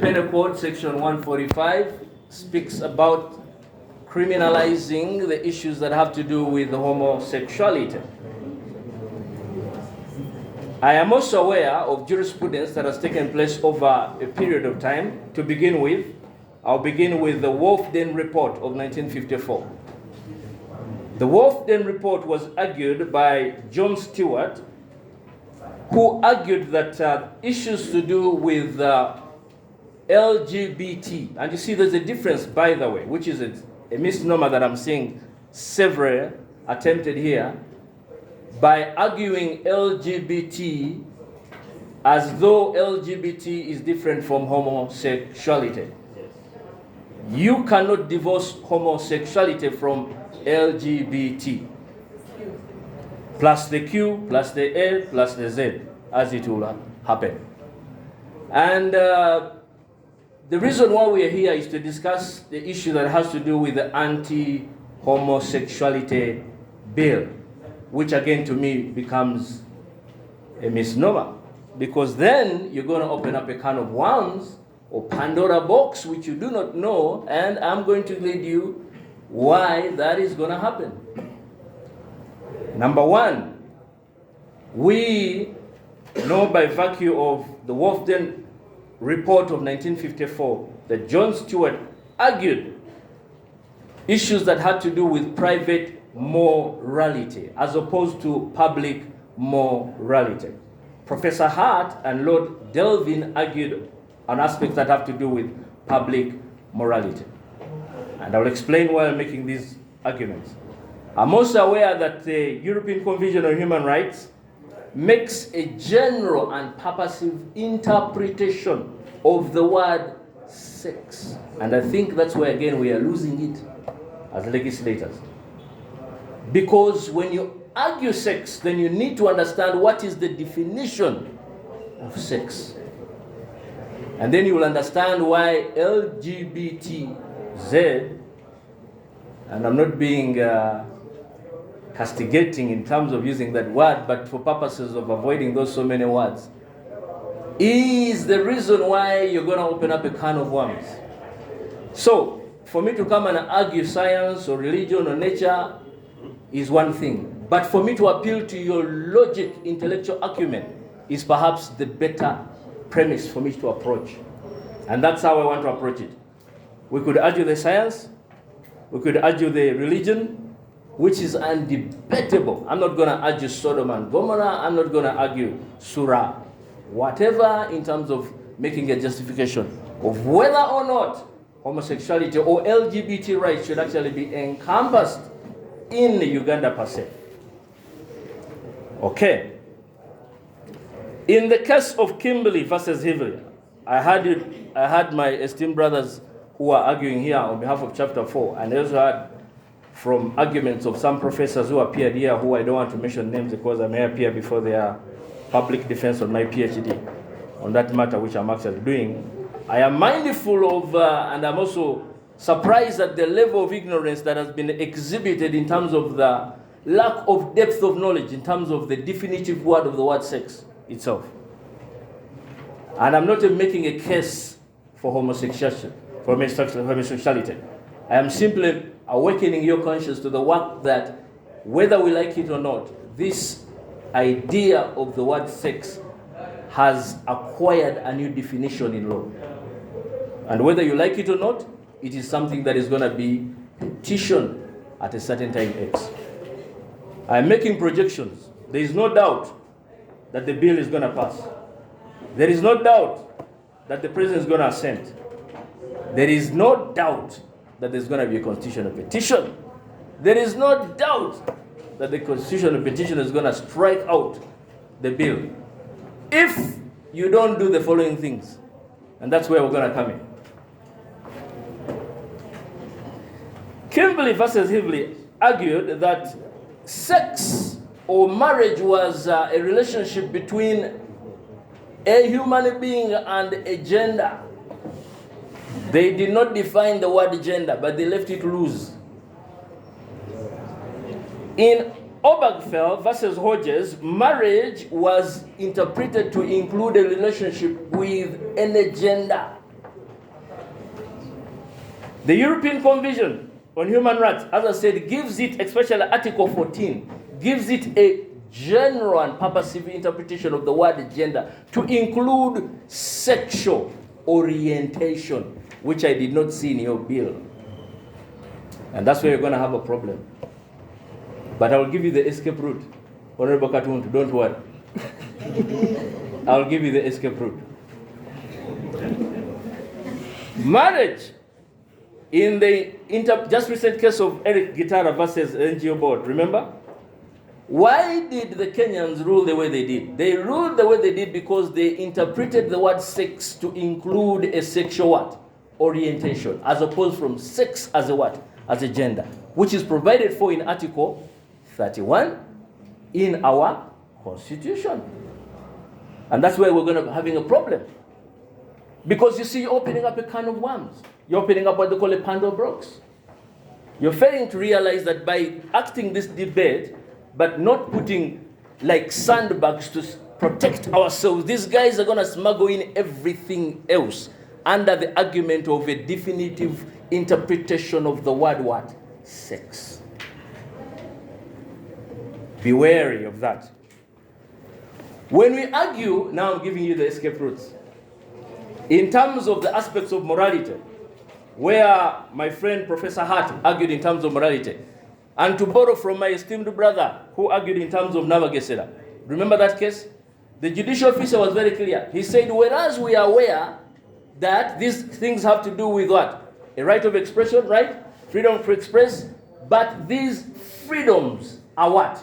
Penal Code section 145 speaks about criminalizing the issues that have to do with homosexuality. I am also aware of jurisprudence that has taken place over a period of time. To begin with, I'll begin with the Wolfden Report of 1954. The Wolfden Report was argued by John Stewart, who argued that issues to do with LGBT, and you see there's a difference, by the way, which is a misnomer that I'm seeing several attempted here, by arguing LGBT as though LGBT is different from homosexuality. You cannot divorce homosexuality from LGBT. Plus the Q, plus the A, plus the Z, as it will happen. And the reason why we are here is to discuss the issue that has to do with the anti-homosexuality bill, which again to me becomes a misnomer, because then you're going to open up a can of worms or Pandora box which you do not know, and I'm going to lead you why that is going to happen. Number one, we know by virtue of the Wolfden Report of 1954 that John Stewart argued issues that had to do with private morality as opposed to public morality. Professor Hart and Lord Delvin argued on aspects that have to do with public morality. And I will explain why I'm making these arguments. I'm also aware that the European Convention on Human Rights makes a general and purposive interpretation of the word sex. And I think that's where again we are losing it as legislators. Because when you argue sex, then you need to understand what is the definition of sex. And then you will understand why LGBTZ, and I'm not being castigating in terms of using that word, but for purposes of avoiding those so many words, is the reason why you're going to open up a can of worms. So, for me to come and argue science or religion or nature is one thing, but for me to appeal to your logic, intellectual acumen is perhaps the better premise for me to approach. And that's how I want to approach it. We could argue the science, we could argue the religion, which is undebatable. I'm not going to argue Sodom and Gomorrah. I'm not going to argue Surah. Whatever in terms of making a justification of whether or not homosexuality or LGBT rights should actually be encompassed in Uganda per se. Okay. In the case of Kimberley versus Hively, I had my esteemed brothers who are arguing here on behalf of Chapter 4, and I also had from arguments of some professors who appeared here, who I don't want to mention names because I may appear before their public defense on my PhD on that matter, which I'm actually doing. I am mindful of, and I'm also surprised at the level of ignorance that has been exhibited in terms of the lack of depth of knowledge in terms of the definitive word of the word sex itself. And I'm not making a case for homosexuality. I am simply awakening your conscience to the work that, whether we like it or not, this idea of the word sex has acquired a new definition in law. And whether you like it or not, it is something that is going to be petitioned at a certain time X. I'm making projections. There is no doubt that the bill is going to pass. There is no doubt that the president is going to assent. There is no doubt that there's going to be a constitutional petition. There is no doubt that the constitutional petition is going to strike out the bill if you don't do the following things. And that's where we're going to come in. Kimberley versus Hively argued that sex or marriage was a relationship between a human being and a gender. They did not define the word gender, but they left it loose. In Obergefell versus Hodges, marriage was interpreted to include a relationship with any gender. The European Convention on Human Rights, as I said, gives it, especially Article 14, gives it a general and purposive interpretation of the word gender to include sexual orientation, which I did not see in your bill. And that's where you're going to have a problem. But I will give you the escape route. Honorable Katuntu, don't worry. I'll give you the escape route. Marriage, in the just recent case of Eric Gitara versus NGO board, remember? Why did the Kenyans rule the way they did? They ruled the way they did because they interpreted the word sex to include a sexual what? Orientation, as opposed from sex as a what? As a gender, which is provided for in Article 31 in our Constitution. And that's where we're going to be having a problem. Because you see, you're opening up a can of worms. You're opening up what they call a Pandora's box. You're failing to realize that by acting this debate, but not putting like sandbags to protect ourselves, these guys are going to smuggle in everything else under the argument of a definitive interpretation of the word what? Sex. Be wary of that. When we argue, now I'm giving you the escape routes. In terms of the aspects of morality, where my friend Professor Hart argued in terms of morality, and to borrow from my esteemed brother who argued in terms of Navagesera. Remember that case? The judicial officer was very clear. He said, whereas we are aware that these things have to do with what? A right of expression, right? Freedom to express. But these freedoms are what?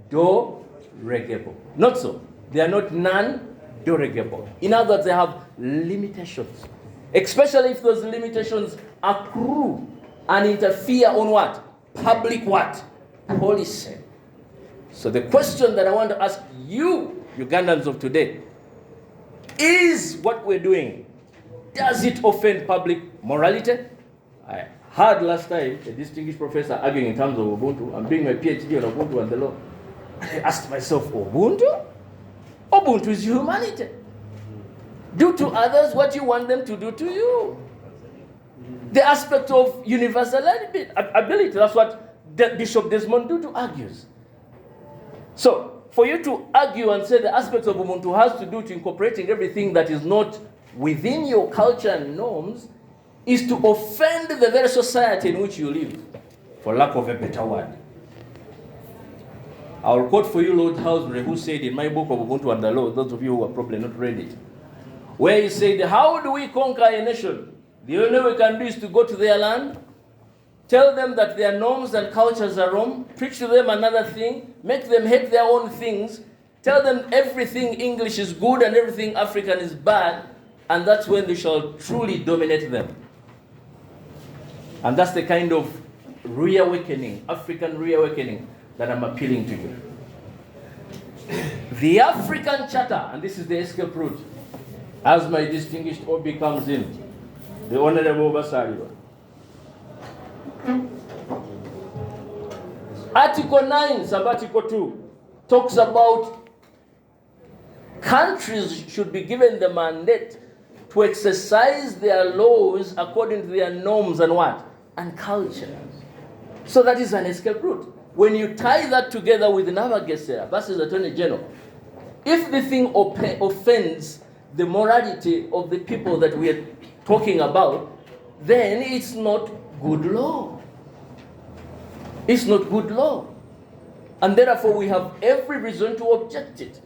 Derogable. Not so. They are not non-derogable. In other words, they have limitations. Especially if those limitations accrue and interfere on what? Public what? Policy. So the question that I want to ask you, Ugandans of today, is what we're doing, does it offend public morality? I heard last time a distinguished professor arguing in terms of Ubuntu. I'm doing my PhD on Ubuntu and the law. I asked myself, Ubuntu? Ubuntu is humanity. Do to others what you want them to do to you. The aspect of universality, ability, that's what Bishop Desmond Tutu argues. So, for you to argue and say the aspects of Ubuntu has to do to incorporating everything that is not within your culture and norms is to offend the very society in which you live, for lack of a better word. I will quote for you Lord Halsbury, who said in my book of Ubuntu and the Law, those of you who have probably not read it, where he said, how do we conquer a nation? The only way we can do is to go to their land, tell them that their norms and cultures are wrong, preach to them another thing, make them hate their own things, tell them everything English is good and everything African is bad, and that's when they shall truly dominate them. And that's the kind of reawakening, African reawakening, that I'm appealing to you. The African Charter, and this is the escape route, as my distinguished Obi comes in, the Honorable Basariwa. Article 9, Sub-Article 2, talks about countries should be given the mandate to exercise their laws according to their norms and what? And culture. So that is an escape route. When you tie that together with Navagesera versus Attorney General, if the thing offends the morality of the people that we are talking about, then it's not good law. It's not good law. And therefore we have every reason to object it.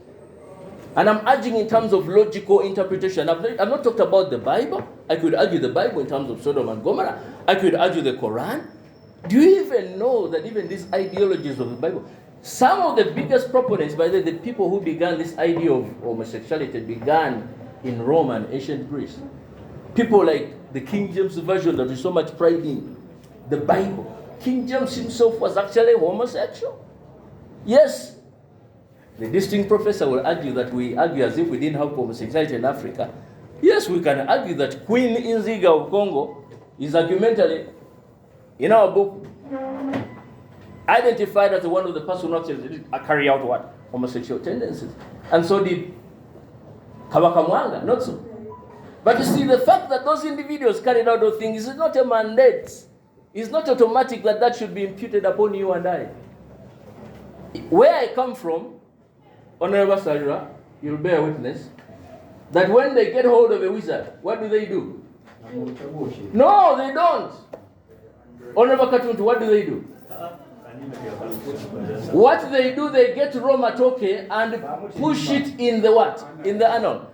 And I'm urging in terms of logical interpretation. I've not talked about the Bible. I could argue the Bible in terms of Sodom and Gomorrah. I could argue the Quran. Do you even know that even these ideologies of the Bible, some of the biggest proponents, by the people who began this idea of homosexuality began in Rome and ancient Greece. People like the King James Version that we so much pride in, the Bible. King James himself was actually homosexual. Yes. The distinct professor will argue that we argue as if we didn't have homosexuality in Africa. Yes, we can argue that Queen Inziga of Congo is argumentally, in our book, identified as one of the person who actually carry out what? Homosexual tendencies. And so did Kabaka Mwanga, not so. But you see, the fact that those individuals carried out those things is not a mandate. It's not automatic that that should be imputed upon you and I. Where I come from, Honorable Sarira, you'll bear witness, that when they get hold of a wizard, what do? No, they don't. Honorable Katuntu, what do? What they do, they get raw matoke and push it in the what? In the anode.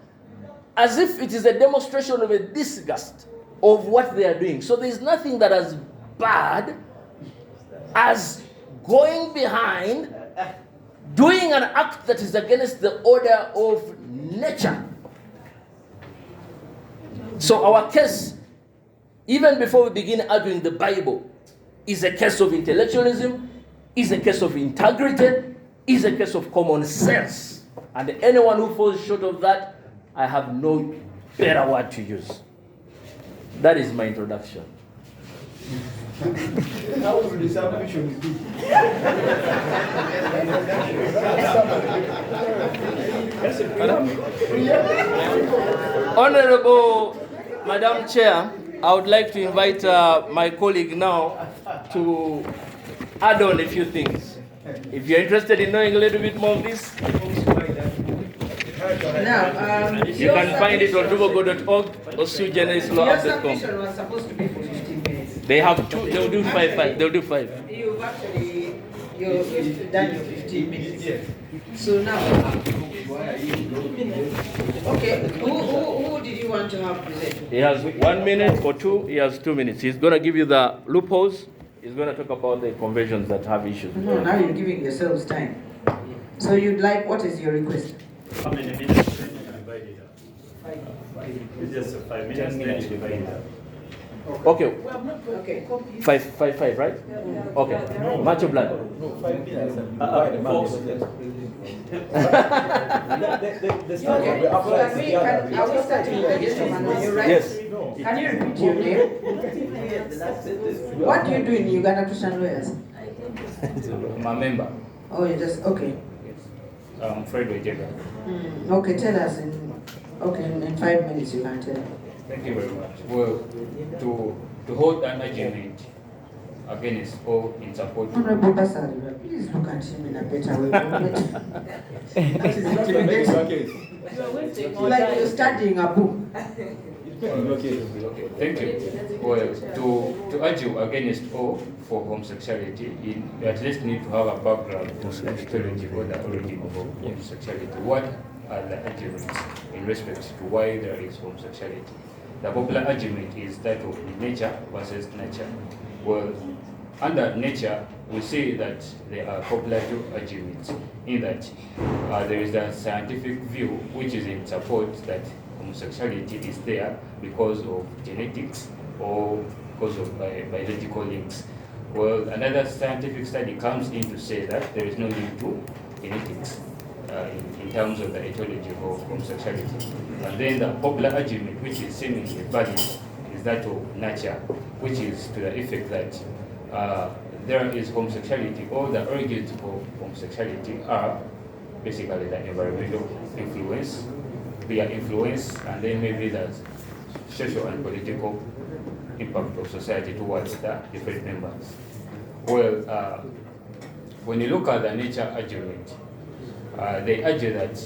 As if it is a demonstration of a disgust of what they are doing. So there is nothing that as bad as going behind, doing an act that is against the order of nature. So our case, even before we begin arguing the Bible, is a case of intellectualism, is a case of integrity, is a case of common sense. And anyone who falls short of that, I have no better word to use. That is my introduction. How would the submission be? Honorable Madam Chair, I would like to invite my colleague now to add on a few things. If you're interested in knowing a little bit more of this, you can find it on dubogo.org or suegenerislaw.com. Your submission was supposed to be for 15 minutes. They'll do five. They'll do five. You've done your 15 minutes. Yes. So now, okay, who did you want to have present? He has 1 minute or two. He has 2 minutes. He's going to give you the loopholes. He's going to talk about the conventions that have issues. No, now you're giving yourselves time. So you'd like, what is your request? How many minutes can you divide it up? It's just 5 minutes, 10 minutes divide it up. Okay. Okay. Five, right? Okay. Much obliged. No, 5 minutes and divide them up. The start will be applied to the other. Are we starting with the gentleman? You're right. Yes. Can you repeat your name? What do you do in Uganda Christian lawyers? I'm a member. Oh, you just, okay. Fred Wejega. Okay, tell us in 5 minutes you can tell. Thank you very much. Well, to hold an argument against or in support. Honorable Basari, please look at him in a better way. That is That's what makes your case. it's like you're studying a book. Okay. Okay, thank you. Well, to argue against or for homosexuality, you at least need to have a background on the mythology or the origin of homosexuality. What are the arguments in respect to why there is homosexuality? The popular argument is that of nature versus nurture. Well, under nature, we say that there are popular two arguments in that there is the scientific view which is in support that homosexuality is there because of genetics or because of biological links. Well, another scientific study comes in to say that there is no link to genetics in terms of the etiology of homosexuality. And then the popular argument, which is seemingly valid, is that of nature, which is to the effect that there is homosexuality, or the origins of homosexuality are basically the environmental influence, peer influence, and then maybe the social and political impact of society towards the different members. Well, when you look at the nature argument, they argue that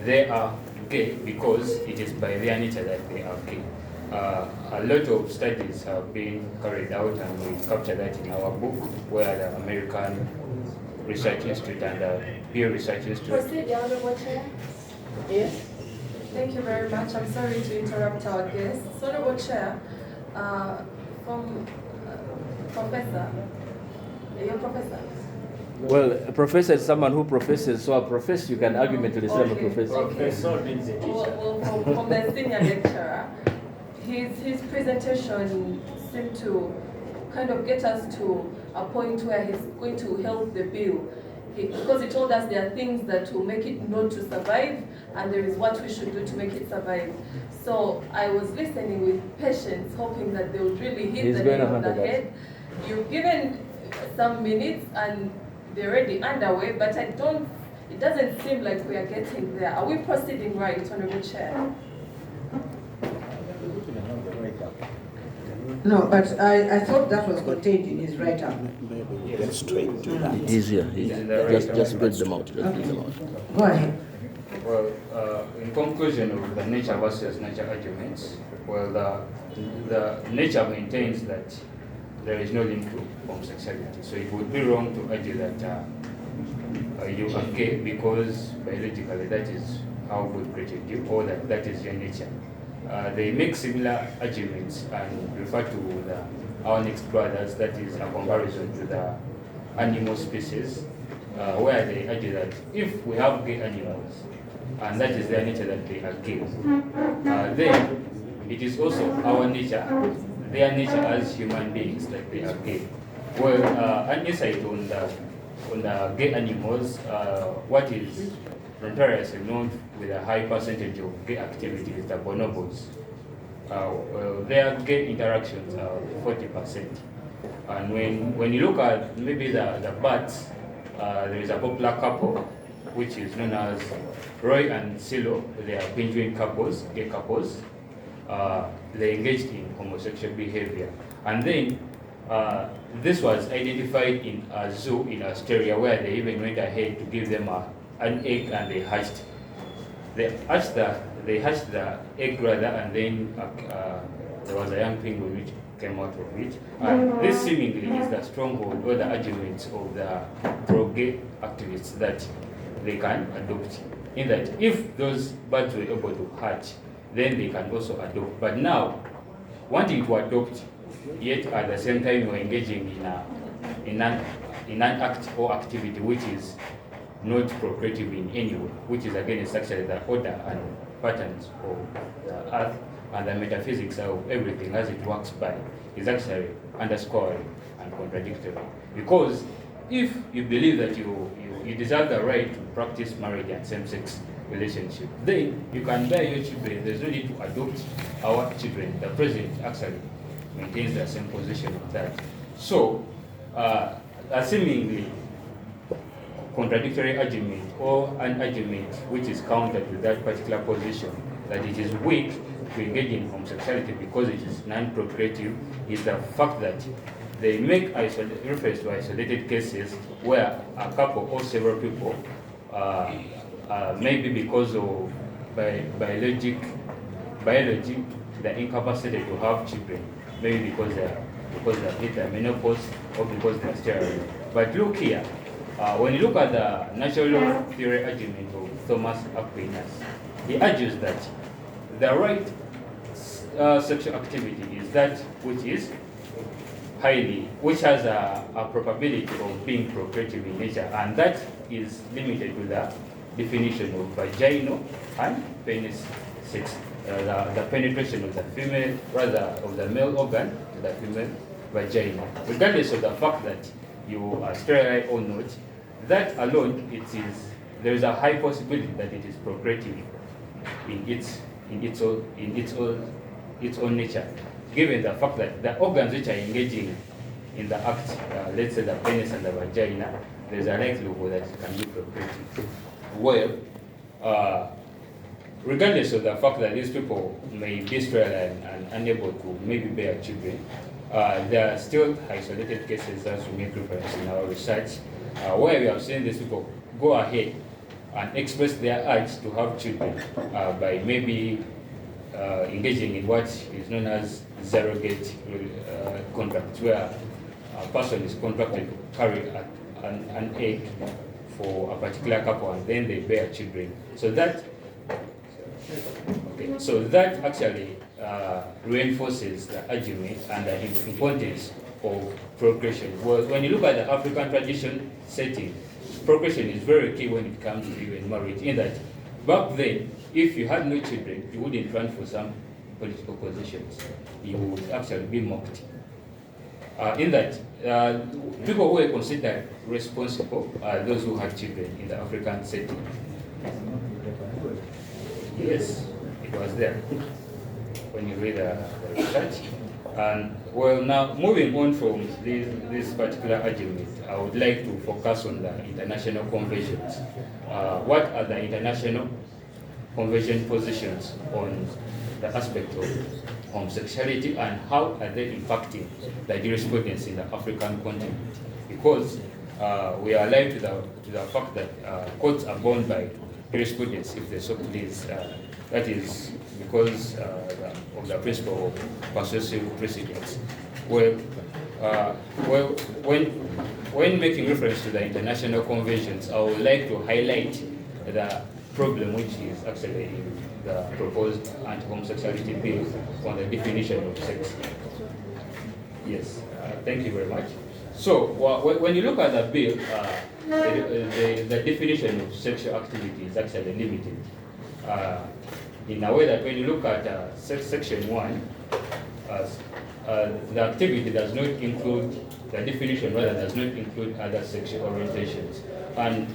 they are gay because it is by their nature that they are gay. A lot of studies have been carried out, and we capture that in our book, where the American Research Institute and the Peer Research Institute. Proceed, the Honorable Chair. Yes? Thank you very much. I'm sorry to interrupt our guests. Honorable Chair, from Professor, you're a professor. Well, a professor is someone who professes, so a professor, you can argument to say I'm a professor. Professor means a teacher. Well, from the senior lecturer, his presentation seemed to kind of get us to a point where he's going to help the bill. Because he told us there are things that will make it not to survive, and there is what we should do to make it survive. So I was listening with patience, hoping that they would really hit the nail on the head. You've given some minutes and they're already underway, but it doesn't seem like we are getting there. Are we proceeding right, Honorable Chair? No, but I thought that was contained in his write-up. Get straight to that. It is here. Just read them out. Go ahead. Well, in conclusion of the nature versus nurture arguments, well, the nature maintains that there is no link to homosexuality. So it would be wrong to argue that you are gay because biologically that is how God created you, or that is your nature. They make similar arguments and refer to our next brothers, that is a comparison to the animal species, where they argue that if we have gay animals, and that is their nature that they are gay, then it is also our nature, their nature as human beings, that they are gay. Well, an insight on the gay animals, what is notoriously known with a high percentage of gay activity is the bonobos. Their gay interactions are 40%. And when you look at maybe the bats, there is a popular couple which is known as Roy and Silo. They are penguin couples, gay couples. They engaged in homosexual behavior. And then this was identified in a zoo in Australia, where they even went ahead to give them an egg, and they hatched. They hatched the egg rather, and then there was a young penguin which came out of it. And this seemingly is the stronghold or the arguments of the pro-gay activists, that they can adopt. In that, if those birds were able to hatch, then they can also adopt. But now, wanting to adopt, yet at the same time you're engaging in an act or activity which is not procreative in any way, which is against actually the order and patterns of the earth and the metaphysics of everything as it works by, is actually underscoring and contradictory. Because if you believe that you deserve the right to practice marriage and same-sex relationship, then you can bear your children. There's no need to adopt our children. The president actually maintains the same position of that. So, a seemingly contradictory argument, or an argument which is countered with that particular position, that it is weak to engage in homosexuality because it is non-procreative, is the fact that they make reference to isolated cases where a couple or several people, maybe because of biology, they're incapacitated to have children, maybe because they're hit the menopause, or because they're sterile. But look here, when you look at the natural law theory argument of Thomas Aquinas, he argues that the right sexual activity is that which is which has a probability of being procreative in nature, and that is limited to the definition of vaginal and penis sex, the penetration of the female, rather of the male organ to the female vagina, regardless of the fact that you are sterile or not. That alone, there is a high possibility that it is procreative in its own nature, given the fact that the organs which are engaging in the act, let's say the penis and the vagina, there's a likelihood that it can be procreative. Well, regardless of the fact that these people may be sterile and unable to maybe bear children, there are still isolated cases, as we make reference in our research, where we have seen these people go ahead and express their urge to have children by maybe engaging in what is known as surrogate contracts, where a person is contracted to carry an egg for a particular couple, and then they bear children. So that actually reinforces the argument and the importance of procreation. Well, when you look at the African tradition setting, procreation is very key when it comes to even marriage, in that back then, if you had no children, you wouldn't run for some political positions. You would actually be mocked. In that, people who were considered responsible are those who had children in the African setting. Yes, it was there when you read the research. And well, now moving on from this particular argument, I would like to focus on the international conventions. What are the international convention positions on the aspect of homosexuality and how are they impacting the jurisprudence in the African continent. Because we are alive to the fact that courts are bound by jurisprudence if they so please. That is because of the principle of persuasive precedence. When making reference to the international conventions, I would like to highlight the problem which is actually in the proposed anti-homosexuality bill on the definition of sex. Yes, thank you very much. So when you look at the bill, the definition of sexual activity is actually limited in a way that when you look at section 1, the activity does not include, the definition rather does not include other sexual orientations. And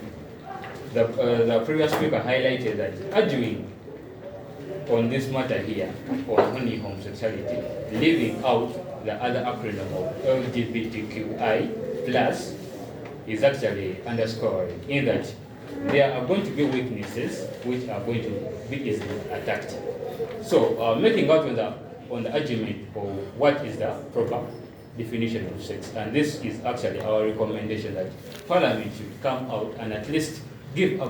the previous speaker highlighted that arguing on this matter here, on only homosexuality, leaving out the other acronym of LGBTQI plus is actually underscoring in that there are going to be weaknesses which are going to be easily attacked. So making out on the argument of what is the proper definition of sex, and this is actually our recommendation that Parliament should come out and at least give a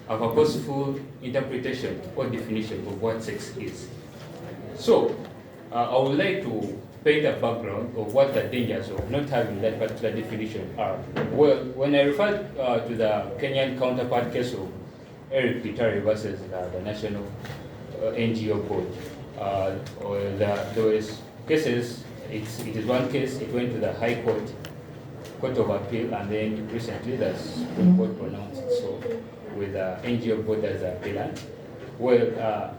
purposeful interpretation or definition of what sex is. So I would like to paint a background of what the dangers of not having that particular definition are. Well, when I refer to the Kenyan counterpart case of Eric Pitari versus the National NGO Board, there was cases, it is one case, it went to the High Court of Appeal, and then recently the Supreme Court pronounced it so, with the NGO Board as the appellant. Well,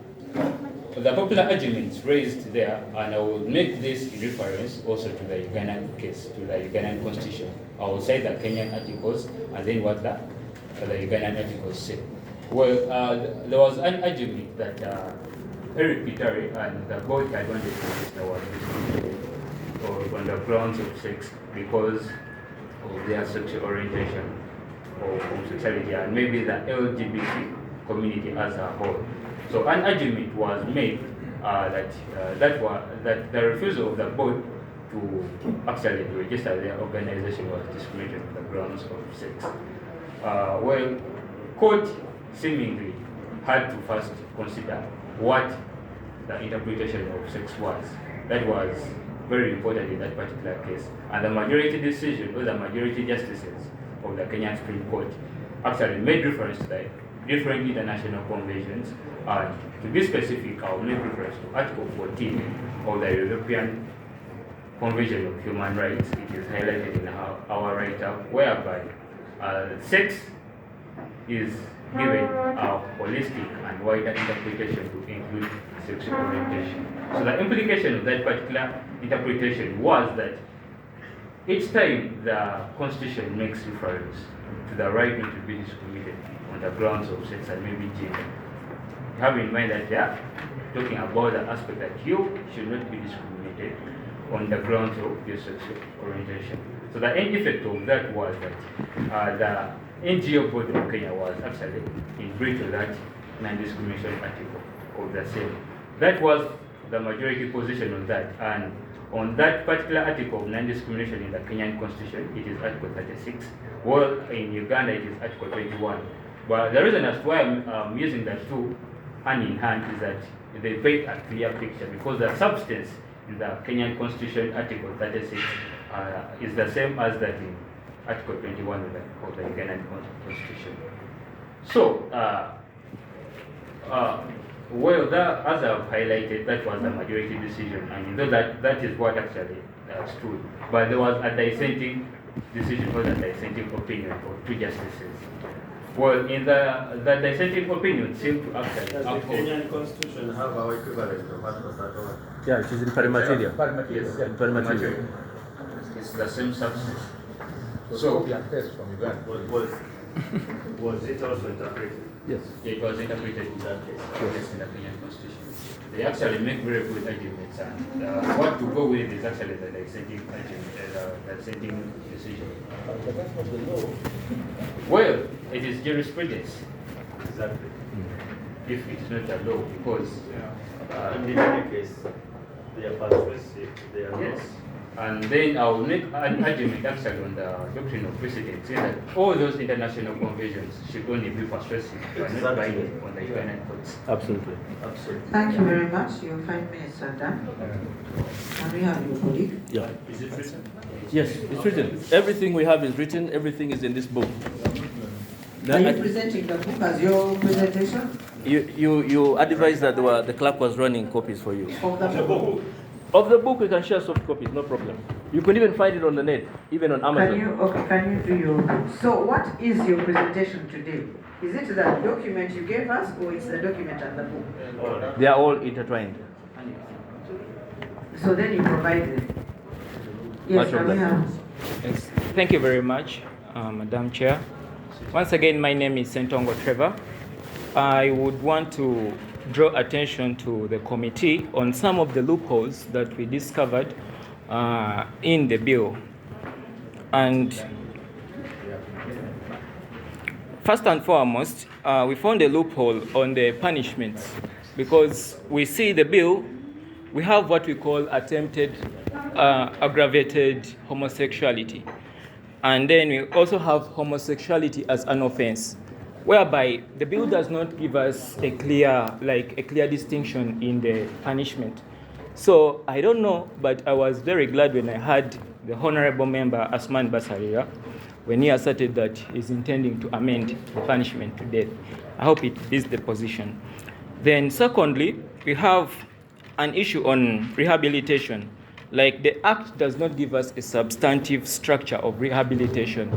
the popular arguments raised there, and I will make this in reference also to the Ugandan case, to the Ugandan constitution. I will say the Kenyan articles and then what the Ugandan articles say. Well, there was an argument that Eric Pitari and the board had wanted to register was discriminated or on the grounds of sex because of their sexual orientation or homosexuality, and maybe the LGBT community as a whole. So an argument was made that the refusal of the board to actually register their organization was discriminatory on the grounds of sex. Well, court seemingly had to first consider what the interpretation of sex was. That was very important in that particular case. And the majority decision, or the majority justices of the Kenyan Supreme Court actually made reference to the different international conventions. And to be specific, I will make reference to Article 14 of the European Convention of Human Rights. It is highlighted in our write-up, whereby sex is given a holistic and wider interpretation to include sexual orientation. So the implication of that particular interpretation was that each time the Constitution makes reference to the right not to be discriminated on the grounds of sex and maybe gender, have in mind that they are talking about the aspect that you should not be discriminated on the grounds of your sexual orientation. So the end effect of that was that the NGO Board of Kenya was actually in breach of that non-discrimination article of the same. That was the majority position on that, and on that particular article of non-discrimination in the Kenyan Constitution, it is Article 36, while in Uganda it is Article 21. But the reason as to why I'm using the two hand in hand is that they paint a clear picture, because the substance in the Kenyan Constitution, Article 36, is the same as that in Article 21 of the Ugandan Constitution. So, well, as I've highlighted, that was the majority decision, and you know that is what actually stood. But there was a dissenting decision, or a dissenting opinion of two justices. Well, in the dissenting opinion seemed to actually Does the Kenyan Constitution have our equivalent of Article 31? Yeah, it is in Parliamentarian. Yes, In Parliamentarian. it's the same substance. So, copy and paste from Uganda. Was it also interpreted? Yes. It was interpreted in that case, yes, in the Kenyan Constitution. They actually make very good arguments, and what to go with is actually the dissenting argument, the dissenting decision. But that's not the law. Well, it is jurisprudence. Exactly. if it is not a law, because In any case, they are persuasive, they are yes. not. And then I will make an argument actually on the doctrine of precedent, saying that all those international conventions should only be persuasive, but not binding on the Ugandan courts. Absolutely. Absolutely. Thank you very much. Your 5 minutes are done. And we have your colleague. Yeah. Is it written? Yes, it's written. Everything we have is written. Everything is in this book. Are you presenting the book as your presentation You advised that the clerk was running copies for you. of the book? Of the book, we can share soft copies, no problem. You can even find it on the net, even on Amazon. Can you do your book? So what is your presentation today? Is it the document you gave us or it's the document and the book? They are all intertwined. So then you provide them. Yes, Much can we have? Yes. Thank you very much, Madam Chair. Once again, my name is Sentongo Trevor. I would want to draw attention to the committee on some of the loopholes that we discovered in the bill. And first and foremost, we found a loophole on the punishments because we see the bill, we have what we call attempted aggravated homosexuality. And then we also have homosexuality as an offense, whereby the bill does not give us a clear distinction in the punishment. So I don't know, but I was very glad when I heard the Honorable Member Asman Basarira when he asserted that he's intending to amend the punishment to death. I hope it is the position. Then secondly, we have an issue on rehabilitation. Like the Act does not give us a substantive structure of rehabilitation.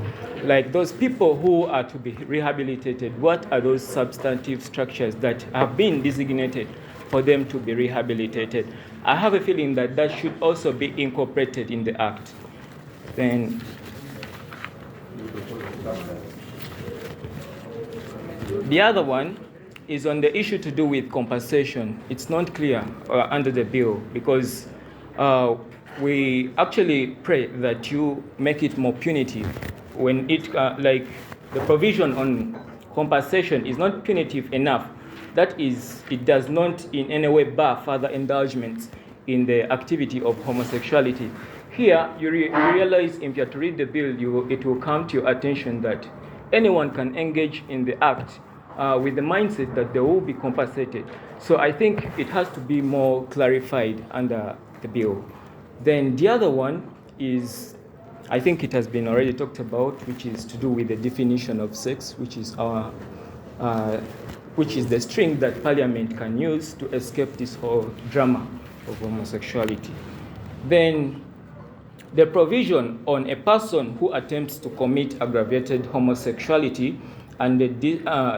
Like those people who are to be rehabilitated, what are those substantive structures that have been designated for them to be rehabilitated? I have a feeling that that should also be incorporated in the Act. Then the other one is on the issue to do with compensation. It's not clear under the bill because we actually pray that you make it more punitive when it, like the provision on compensation is not punitive enough. That is, it does not in any way bar further indulgence in the activity of homosexuality. Here, you realize if you have to read the bill, it will come to your attention that anyone can engage in the act with the mindset that they will be compensated. So I think it has to be more clarified under the bill. Then the other one is, I think it has been already talked about, which is to do with the definition of sex, which is the string that Parliament can use to escape this whole drama of homosexuality. Then the provision on a person who attempts to commit aggravated homosexuality and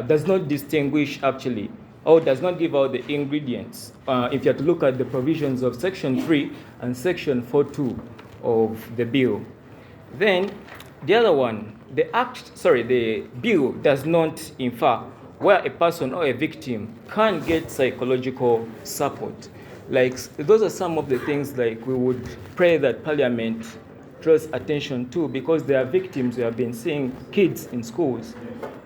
does not distinguish actually, or does not give out the ingredients. If you have to look at the provisions of Section 3 and Section 4.2 of the bill. Then the other one, the bill does not infer where a person or a victim can get psychological support. Like those are some of the things like we would pray that Parliament draws attention to because there are victims. We have been seeing kids in schools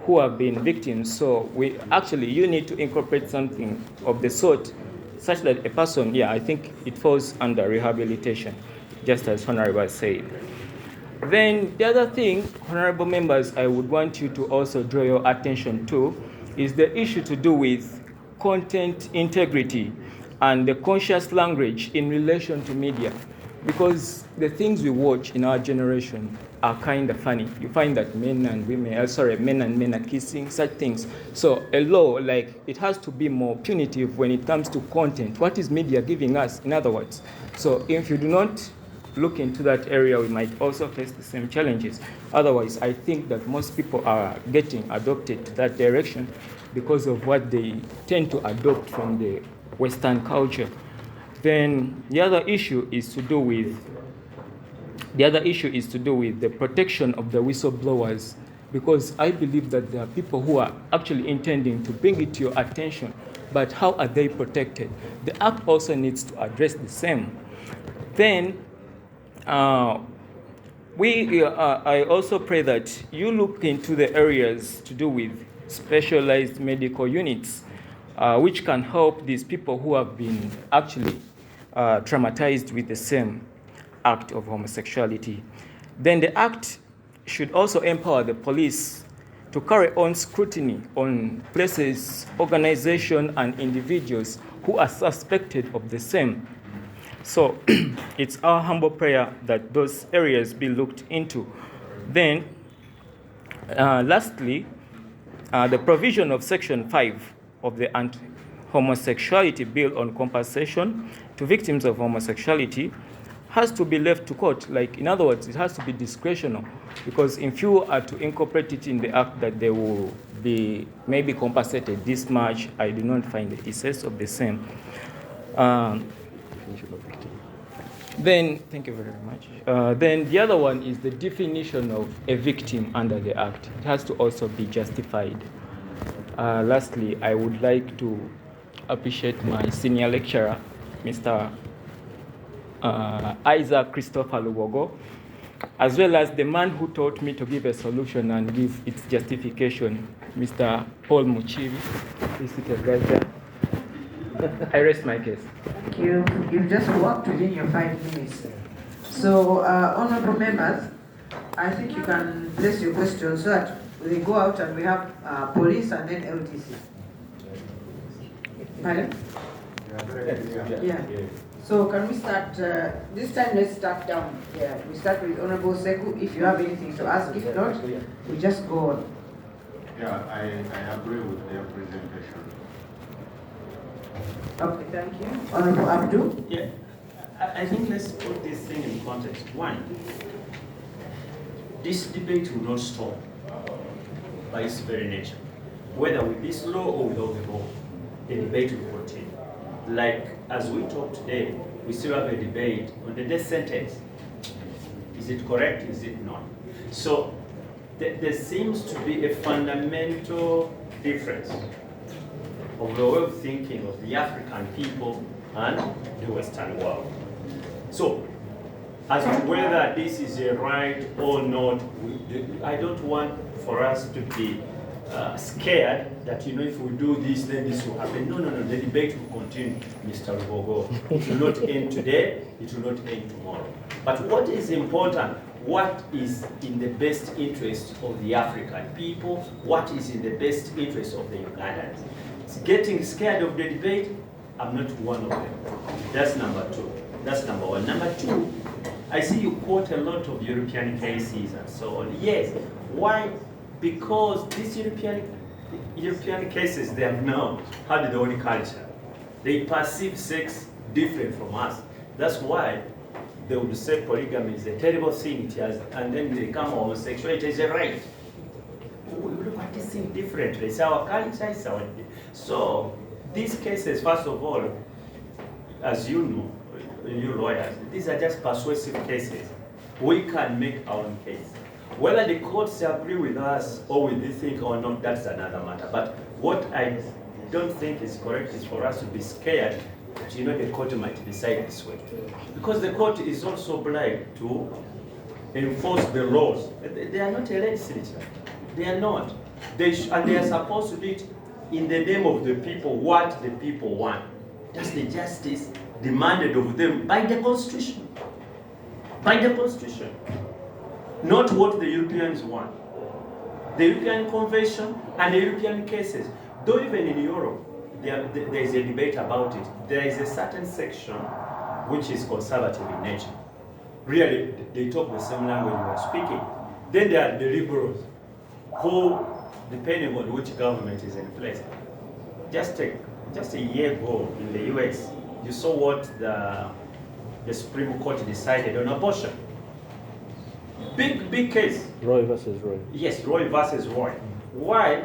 who have been victims. So you need to incorporate something of the sort such that a person, I think it falls under rehabilitation, just as Honorable said. Then the other thing, Honorable Members, I would want you to also draw your attention to is the issue to do with content integrity and the conscious language in relation to media. Because the things we watch in our generation are kind of funny. You find that men and men are kissing, such things. So a law, it has to be more punitive when it comes to content. What is media giving us, in other words? So if you do not look into that area, we might also face the same challenges. Otherwise, I think that most people are getting adopted to that direction because of what they tend to adopt from the Western culture. Then the other issue is to do with the protection of the whistleblowers, because I believe that there are people who are actually intending to bring it to your attention, but how are they protected? The Act also needs to address the same. Then I also pray that you look into the areas to do with specialized medical units. which can help these people who have been actually traumatized with the same act of homosexuality. Then the act should also empower the police to carry on scrutiny on places, organizations, and individuals who are suspected of the same. So it's our humble prayer that those areas be looked into. Then, lastly, the provision of Section 5 of the Anti-Homosexuality Bill on compensation to victims of homosexuality has to be left to court. Like, in other words, it has to be discretional, because if you are to incorporate it in the act that they will be maybe compensated this much, I do not find the essence of the same. Then, thank you very much. Then the other one is the definition of a victim under the act. It has to also be justified. Lastly, I would like to appreciate my senior lecturer, Mr. Isaac Christopher Lugogo, as well as the man who taught me to give a solution and give its justification, Mr. Paul Muchivi. Please sit right there. I rest my case. Thank you. You've just walked within your 5 minutes. So, honorable members, I think you can place your questions so that we go out and we have police and then LTC. Pardon? Yeah. So can we start, this time let's start down. Yeah, we start with Honorable Seku. If you have anything to ask, if not, we just go on. Yeah, I agree with their presentation. Okay, thank you. Honorable Abdul? Yeah, I think let's put this thing in context. One, this debate will not stop by its very nature. Whether with this law or without the law, the debate will continue. Like, as we talk today, we still have a debate on the death sentence. Is it correct? Is it not? So, there seems to be a fundamental difference of the way of thinking of the African people and the Western world. So, as to whether this is a right or not, I don't want for us to be scared that, you know, if we do this, then this will happen. No, the debate will continue, Mr. Lugogo. It will not end today, it will not end tomorrow. But what is important, what is in the best interest of the African people, what is in the best interest of the Ugandans? Getting scared of the debate, I'm not one of them. That's number two. That's number one. Number two, I see you quote a lot of European cases and so on. Yes, why? Because these European cases, they have now had their own culture. They perceive sex different from us. That's why they would say polygamy is a terrible thing, and then they come homosexuality is a right. We look at this thing differently. It's our culture, it's our... So these cases, first of all, as you know, you lawyers, these are just persuasive cases. We can make our own case. Whether the courts agree with us or with this thing or not, that's another matter. But what I don't think is correct is for us to be scared that, you know, the court might decide this way. Because the court is also obliged to enforce the laws. They are not a legislature. They are not. And they are supposed to do it in the name of the people, what the people want. That's the justice demanded of them by the Constitution. By the Constitution. Not what the Europeans want. The European Convention and the European cases. Though even in Europe, there is a debate about it. There is a certain section which is conservative in nature. Really, they talk the same language you are speaking. Then there are the liberals, who, depending on which government is in place, just a year ago in the US, you saw what the Supreme Court decided on abortion. Big case. Roy versus Roy. Yes, Roy versus Roy. Why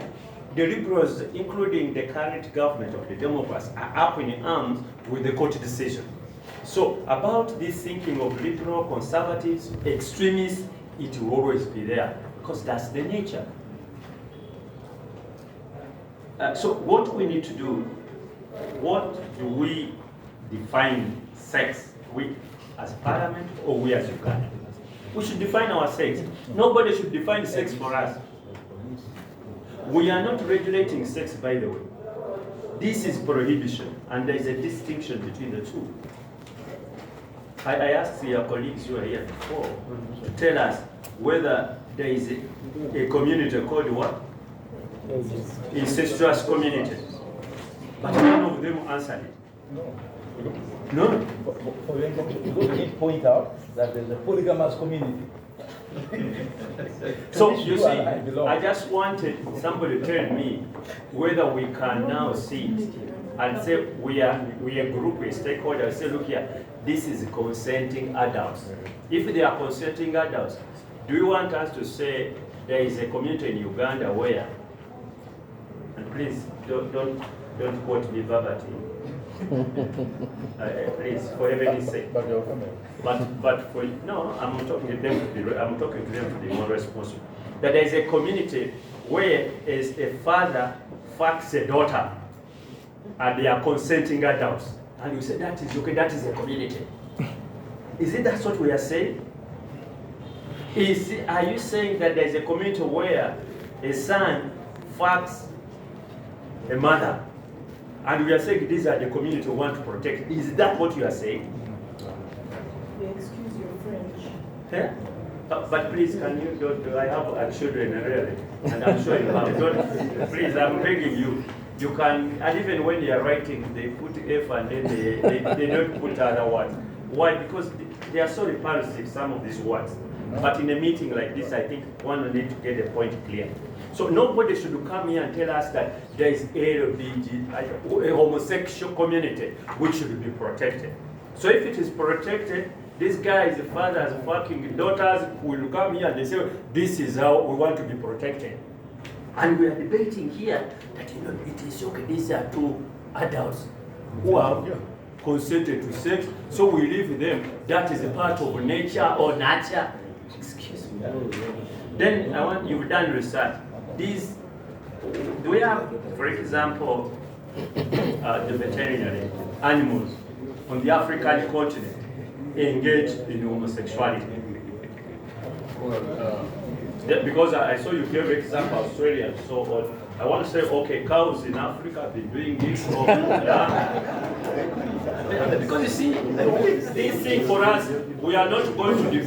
the liberals, including the current government of the Democrats, are up in arms with the court decision. So about this thinking of liberal, conservatives, extremists, it will always be there because that's the nature. So what we need to do, what do we define sex? We as parliament or we as Uganda? We should define our sex. Nobody should define sex for us. We are not regulating sex, by the way. This is prohibition, and there is a distinction between the two. I asked your colleagues who are here before to tell us whether there is a community called what? Incestuous community. But none of them answered it. No? For example, we did point out that there's a polygamous community. So you see, I just wanted somebody to tell me whether we can now sit and say we are a group, a stakeholder, say, look here, this is consenting adults. If they are consenting adults, do you want us to say there is a community in Uganda where, and please don't quote me verbatim. Please, for everybody's sake. But for no, I'm talking to them to be more responsible. That there is a community where is a father fucks a daughter, and they are consenting adults, and you say that is okay. That is a community. Is it that's what we are saying? Are you saying that there is a community where a son fucks a mother? And we are saying these are the community we want to protect. Is that what you are saying? Excuse your French. Yeah? But please, can you do I have children really? And I'm sure you have. Don't, please, I'm begging you. You can, and even when they are writing, they put F and then they don't put other words. Why? Because they are so repulsive, some of these words. But in a meeting like this, I think one will need to get the point clear. So nobody should come here and tell us that there is a homosexual community which should be protected. So if it is protected, these guys, fathers, fucking daughters will come here and they say, this is how we want to be protected. And we are debating here that it is okay, these are two adults who have consented to sex, so we leave them. That is a part of nature or nature. Excuse me. Then you've done research. Do we have, for example, the veterinary animals on the African continent engaged in homosexuality? Because I saw you gave example Australia and so on. I want to say, okay, cows in Africa have been doing this. Because you see, this thing for us, we are not going to do,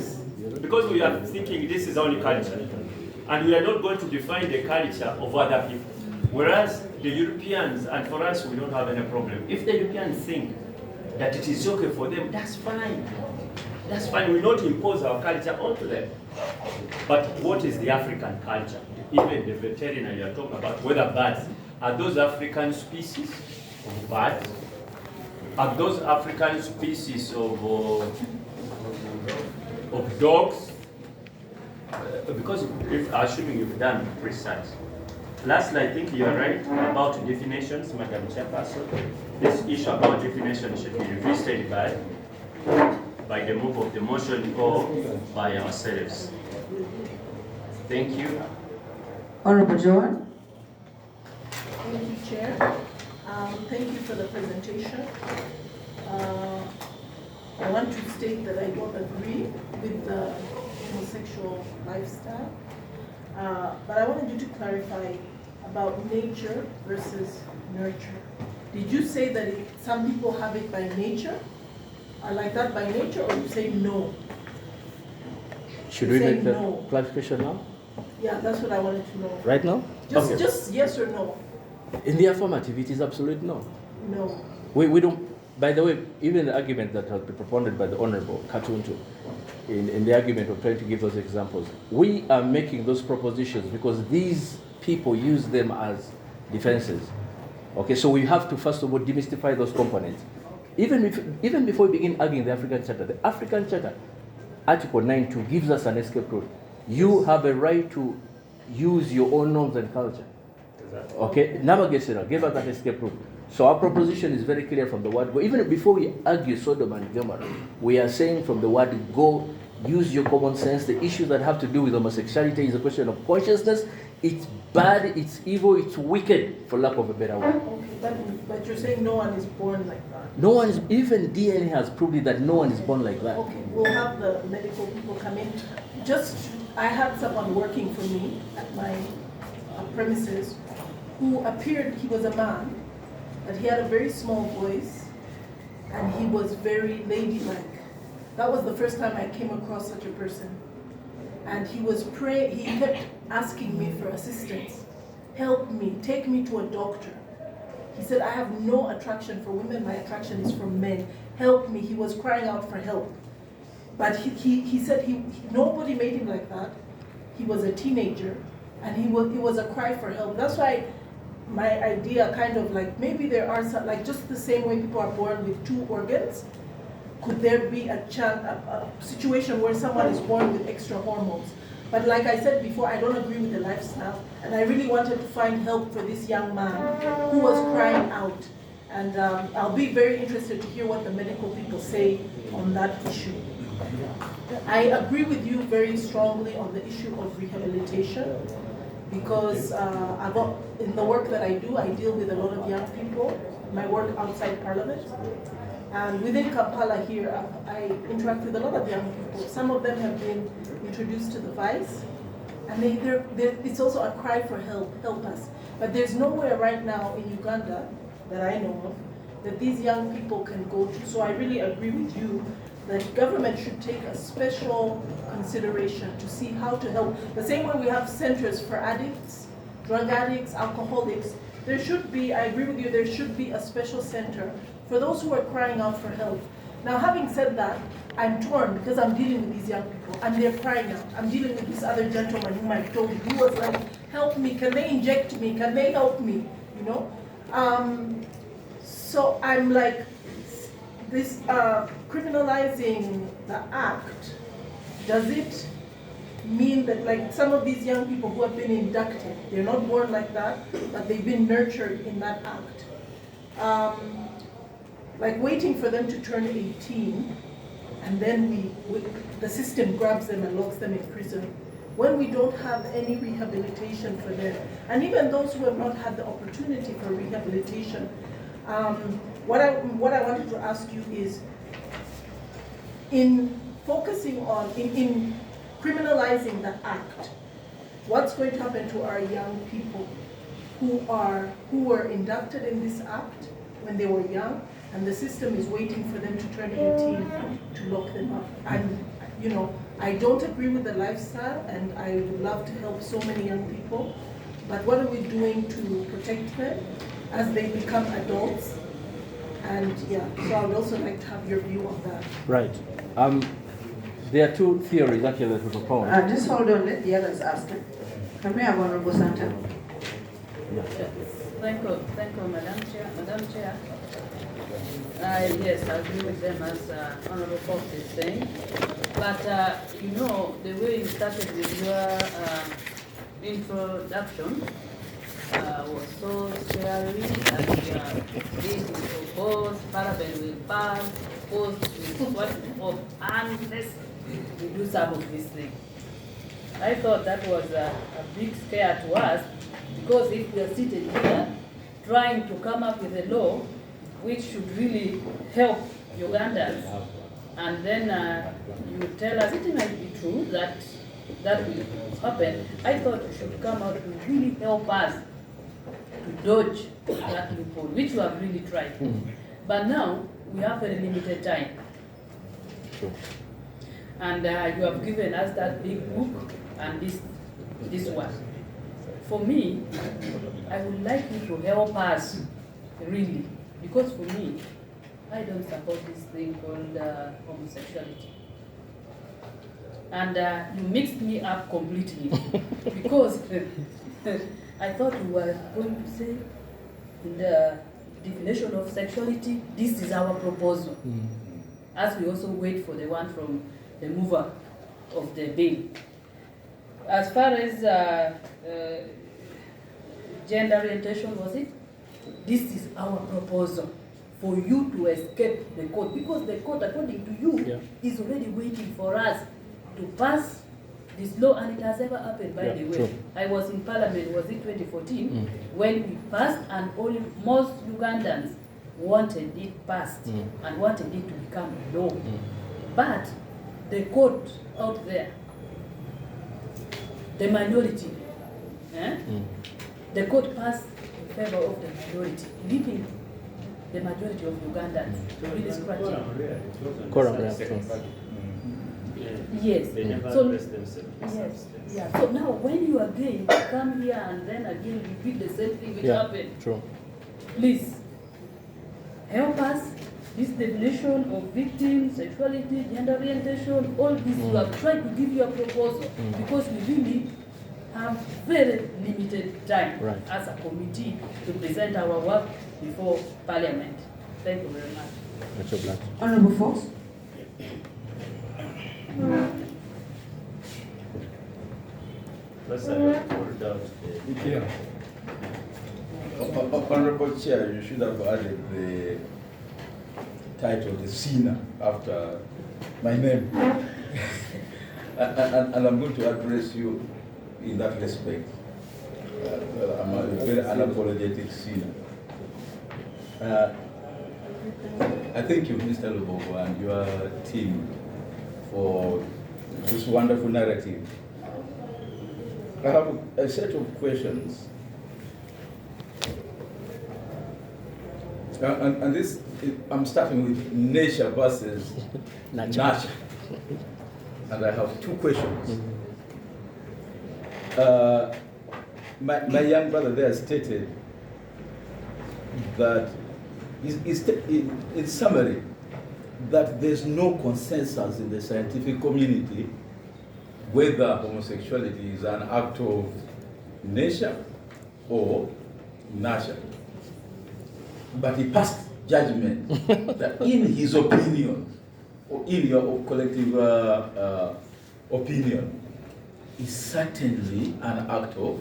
because we are thinking this is only culture. And we are not going to define the culture of other people. Whereas the Europeans, and for us, we don't have any problem. If the Europeans think that it is okay for them, that's fine. That's fine. We not impose our culture onto them. But what is the African culture? Even the veterinary you are talking about, whether birds, are those African species of birds? Are those African species of dogs? Because assuming you've done research. Lastly, I think you're right about definitions, Madam Chairperson. This issue about definition should be revisited by the move of the motion or by ourselves. Thank you. Honorable Joan. Thank you, Chair. Thank you for the presentation. I want to state that I don't agree with the homosexual lifestyle, but I wanted you to clarify about nature versus nurture. Did you say that some people have it by nature, are like that by nature, or you say no? Should we make the clarification now? Yeah, that's what I wanted to know. Right now? Just yes or no? In the affirmative, it is absolute no. No. We don't, by the way, even the argument that has been propounded by the Honorable Katuntu, in the argument of trying to give those examples, we are making those propositions because these people use them as defenses. Okay, so we have to first of all demystify those components. Even before we begin arguing the African Charter, Article 9.2 gives us an escape route. You have a right to use your own norms and culture. Okay, Namagesera gave us that escape route. So our proposition is very clear from the word go. Even before we argue Sodom and Gomorrah, we are saying from the word go, use your common sense. The issues that have to do with homosexuality is a question of consciousness. It's bad, it's evil, it's wicked, for lack of a better word. Okay, but you're saying no one is born like that. No one is, even DNA has proved it that no one is born like that. Okay, we'll have the medical people come in. I had someone working for me at my premises who appeared, he was a man, but he had a very small voice, and he was very ladylike. That was the first time I came across such a person. And he was praying, he kept asking me for assistance. Help me, take me to a doctor. He said, I have no attraction for women, my attraction is for men. Help me. He was crying out for help. But he said nobody made him like that. He was a teenager, and it was a cry for help. That's why my idea kind of like, maybe there are some, like just the same way people are born with two organs, could there be a situation where someone is born with extra hormones? But like I said before, I don't agree with the lifestyle, and I really wanted to find help for this young man who was crying out. And I'll be very interested to hear what the medical people say on that issue. I agree with you very strongly on the issue of rehabilitation, because in the work that I do, I deal with a lot of young people, my work outside Parliament. And within Kampala here, I interact with a lot of young people. Some of them have been introduced to the vice, and it's also a cry for help us. But there's nowhere right now in Uganda that I know of that these young people can go to. So I really agree with you that government should take a special consideration to see how to help. The same way we have centers for addicts, drug addicts, alcoholics, there should be, I agree with you, there should be a special center for those who are crying out for help. Now, having said that, I'm torn because I'm dealing with these young people and they're crying out. I'm dealing with this other gentleman whom I told you, who was like, help me, can they inject me, can they help me, you know? So I'm like, this criminalizing the act, does it mean that like some of these young people who have been inducted, they're not born like that, but they've been nurtured in that act? Like waiting for them to turn 18, and then the system grabs them and locks them in prison, when we don't have any rehabilitation for them. And even those who have not had the opportunity for rehabilitation, what I wanted to ask you is, in focusing on, in criminalizing the act, what's going to happen to our young people who were inducted in this act when they were young, and the system is waiting for them to turn 18 to lock them up? And you know, I don't agree with the lifestyle, and I would love to help so many young people, but what are we doing to protect them as they become adults? And yeah, so I would also like to have your view on that. Right. There are two theories actually that we propose. Just hold on, let the others ask. Can we have Honorable Santa? Yeah. Thank you, Madam Chair. Yes, I agree with them as Honorable Fox is saying. But you know, the way you started with your introduction was so scary that this is proposed, Parliament will pass, post will what unless we do some of these things. I thought that was a big scare to us, because if we are seated here trying to come up with a law which should really help Ugandans, and then you tell us it might be true that that will happen, I thought you should come out to really help us to dodge that loophole, which you have really tried. But now we have very limited time. And you have given us that big book and this one. For me, I would like you to help us, really, because for me, I don't support this thing called homosexuality. And you mixed me up completely, because I thought you were going to say in the definition of sexuality, this is our proposal, as we also wait for the one from the mover of the bill. As far as gender orientation, was it? This is our proposal for you to escape the court, because the court, according to you, is already waiting for us to pass this law, and it has never happened, by the way. True. I was in Parliament, was it 2014, when we passed, and most Ugandans wanted it passed and wanted it to become law. But the court out there, the minority, the court passed in favor of the majority, leaving the majority of Ugandans really scratching. Yes. They never So, address themselves. yes. Yeah. So now when you again come here and then again repeat the same thing which happened, True. please help us. This definition of victim, sexuality, gender orientation, all this, you have tried to give your proposal because we really have very limited time as a committee to present our work before Parliament. Thank you very much. Honorable Fox. Let's hold out. Honorable Chair, you should have added the title, the sinner, after my name. and I'm going to address you in that respect. I'm a very unapologetic sinner. I thank you, Mr. Lubogo, and your team for this wonderful narrative. I have a set of questions. And this, I'm starting with nature versus nurture. And I have two questions. My young brother there stated that, in summary, that there's no consensus in the scientific community whether homosexuality is an act of nature or nurture. But he passed judgment that in his opinion, or in your collective opinion, is certainly an act of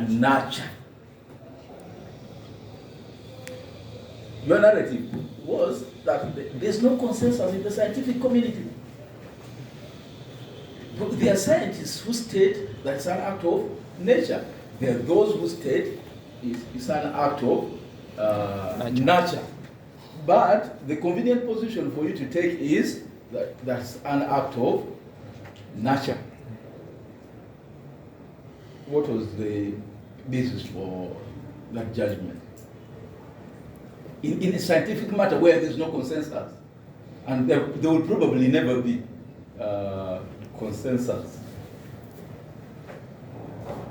nurture. Your narrative was that there's no consensus in the scientific community. But there are scientists who state that it's an act of nature. There are those who state it's an act of nurture. But the convenient position for you to take is that that's an act of nurture. What was the basis for that judgment? In a scientific matter where there's no consensus, and there will probably never be consensus.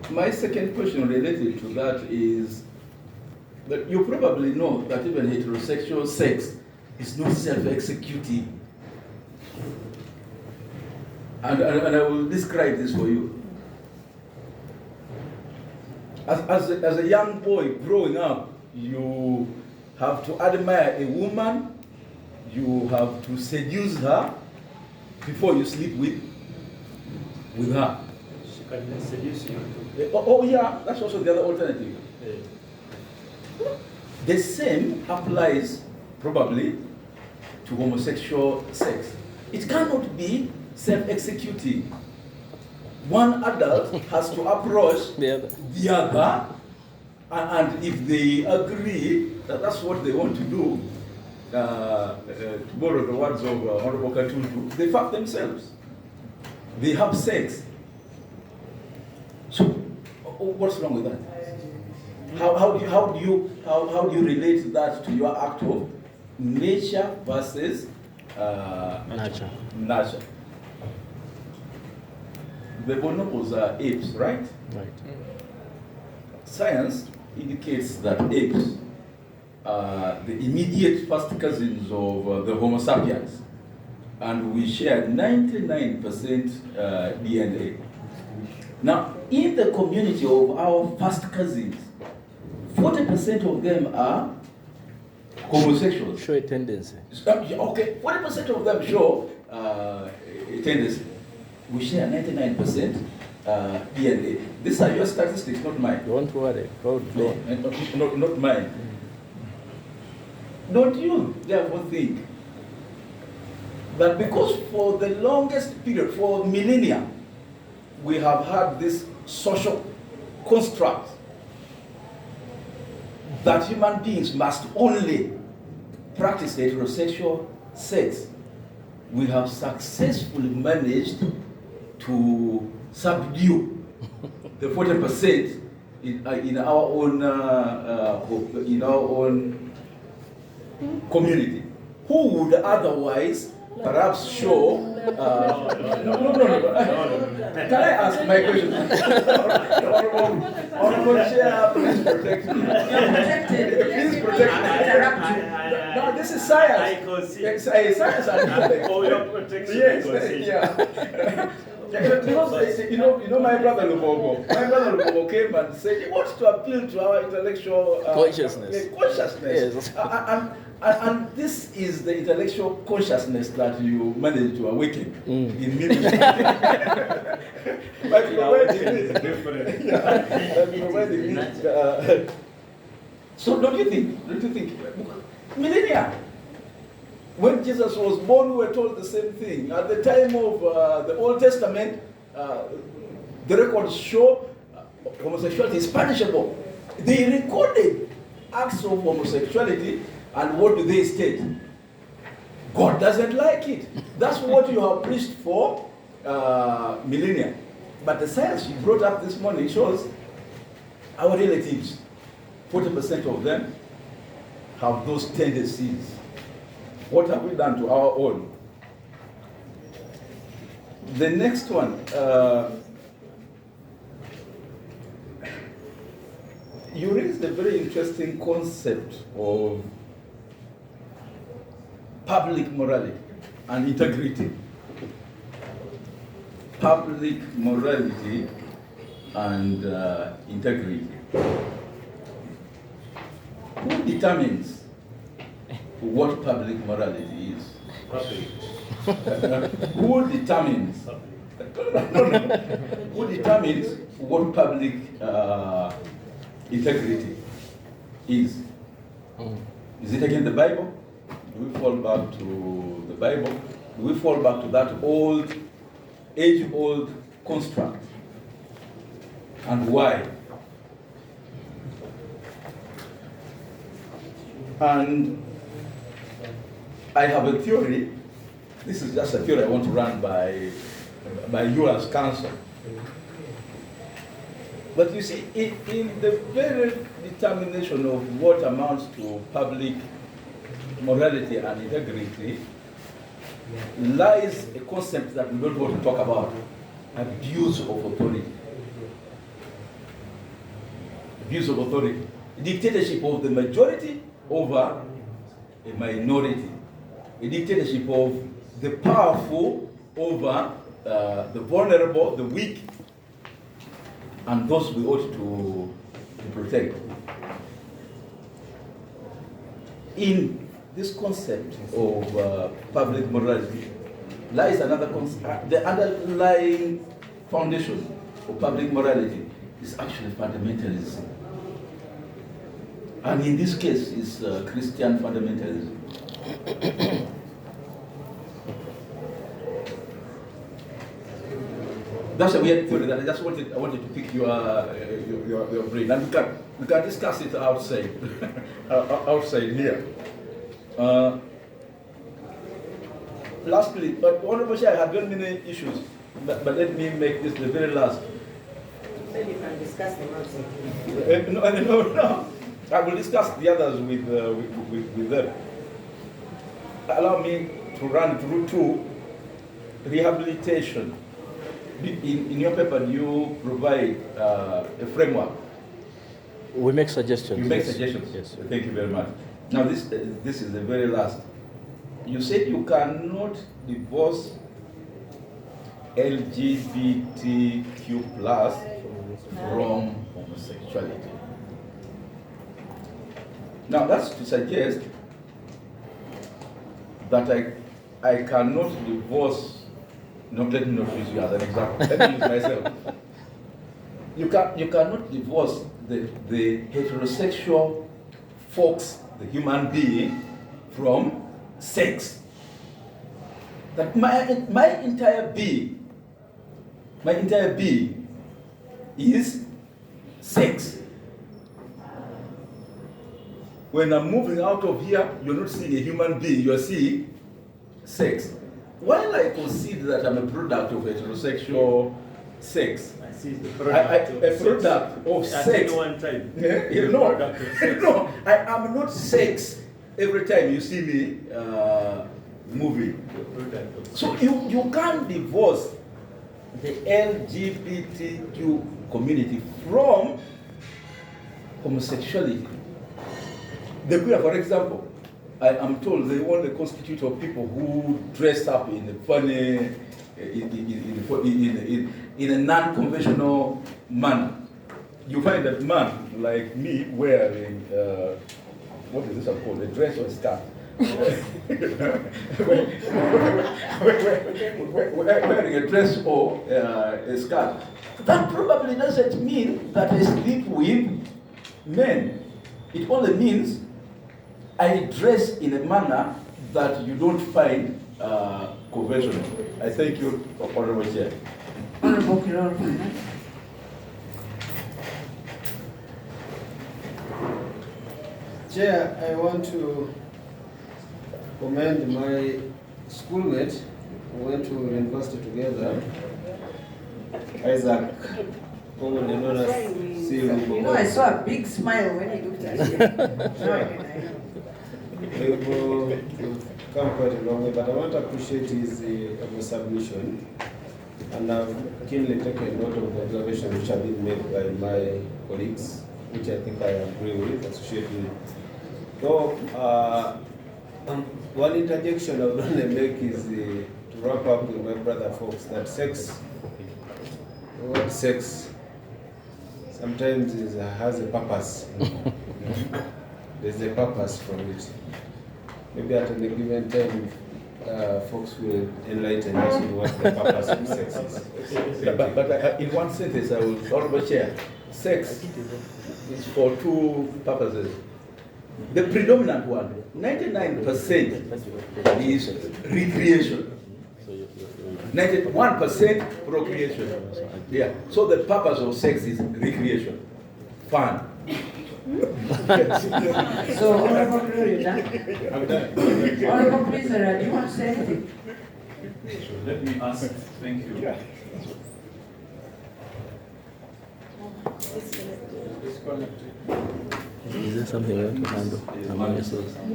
My second question related to that is that you probably know that even heterosexual sex is not self-executing. And I will describe this for you. As a young boy growing up, you have to admire a woman, you have to seduce her before you sleep with her. She can seduce you too. Oh yeah, that's also the other alternative. The same applies probably to homosexual sex. It cannot be self-executing. One adult has to approach the other, and if they agree that that's what they want to do, to borrow the words of Honorable Katuntu, they fuck themselves. They have sex. So, what's wrong with that? How do you relate that to your act of nature versus nurture? The bonobos are apes, right? Right. Science indicates that apes are the immediate first cousins of the Homo sapiens, and we share 99% DNA. Now, in the community of our first cousins, 40% of them are homosexuals. Show a tendency. Okay, 40% of them show a tendency. We share 99% DNA. These are your statistics, not mine. Don't worry. Go on. Not mine. Don't you therefore think that because for the longest period, for millennia, we have had this social construct that human beings must only practice heterosexual sex, we have successfully managed to subdue the 40% in our own community, who would otherwise perhaps show. No. Can I ask my question? Honorable Chair, please protect me. You're protected. Please protect me. No, this is science. Science and Oh, you're protected. yes, yeah. Because, you know, my brother Lubogo came and said he wants to appeal to our intellectual Consciousness. Consciousness. Yes. And this is the intellectual consciousness that you manage to awaken in me. By providing this. So don't you think, millennia, when Jesus was born, we were told the same thing. At the time of the Old Testament, the records show homosexuality is punishable. They recorded acts of homosexuality, and what do they state? God doesn't like it. That's what you have preached for millennia. But the science you brought up this morning shows our relatives, 40% of them have those tendencies. What have we done to our own? The next one, you raised a very interesting concept of public morality and integrity. Public morality and integrity. Who determines what public morality is? Who determines? Who determines what public integrity is? Is it again the Bible? Do we fall back to the Bible? Do we fall back to that old, age-old construct? And why? And I have a theory. This is just a theory I want to run by you as counsel. But you see, in the very determination of what amounts to public morality and integrity lies a concept that we don't want to talk about: abuse of authority. Abuse of authority. Dictatorship of the majority over a minority. A dictatorship of the powerful over the vulnerable, the weak, and those we ought to protect. In this concept of public morality lies another concept. The underlying foundation of public morality is actually fundamentalism. And in this case, is Christian fundamentalism. That's a weird theory that I wanted to pick your brain, and we can discuss it outside outside here. Lastly, but Honorable Chair, I have very many issues, but let me make this the very last. Then you can discuss them outside. No. I will discuss the others with them. Allow me to run through two. Rehabilitation. In your paper, you provide a framework. We make suggestions. You make suggestions. Yes. Thank you very much. Now this is the very last. You said you cannot divorce LGBTQ plus from homosexuality. Now that's to suggest that I cannot divorce. Let me not use you as an example. Let me use myself. You cannot divorce the heterosexual folks, the human being, from sex. That my entire being is sex. When I'm moving out of here, you're not seeing a human being, you're seeing sex. While I concede that I'm a product of heterosexual sex. I see the A product of at sex. any one time. Yeah, The no, product of sex. no, I am not sex every time you see me moving. The product of So you can't divorce the LGBTQ community from homosexuality. The queer, for example, I am told they only constitute of people who dress up in a funny, in a non-conventional manner. You find that man like me wearing, what is this called, a dress or a skirt? Wearing a dress or a skirt. That probably doesn't mean that I sleep with men. It only means I dress in a manner that you don't find conventional. I thank you, Honorable Chair. Honorable Kiroro Finance. Chair, I want to commend my schoolmate who went to university together, Isaac, commonly known as Silu. You know, I saw a big smile when he looked at you. We've come quite a long way, but I want to appreciate his submission, and I've keenly taken note of the observations which have been made by my colleagues, which I think I agree with, associate with. Though, one interjection I would only make is to wrap up with my brother folks that sex, the word sex, sometimes has a purpose. There's a purpose for it. Maybe at any given time, folks will enlighten us on what the purpose of sex is. But in one sentence, I will, Honorable Chair, sex is for two purposes. The predominant one, 99% is recreation. 91% procreation. Yeah. So the purpose of sex is recreation, fun. So, Honorable Kiroro, I'm done. Honorable Prisoner, do you want to say anything? Let me ask, thank you. Is there something you want to handle among yourselves? Thank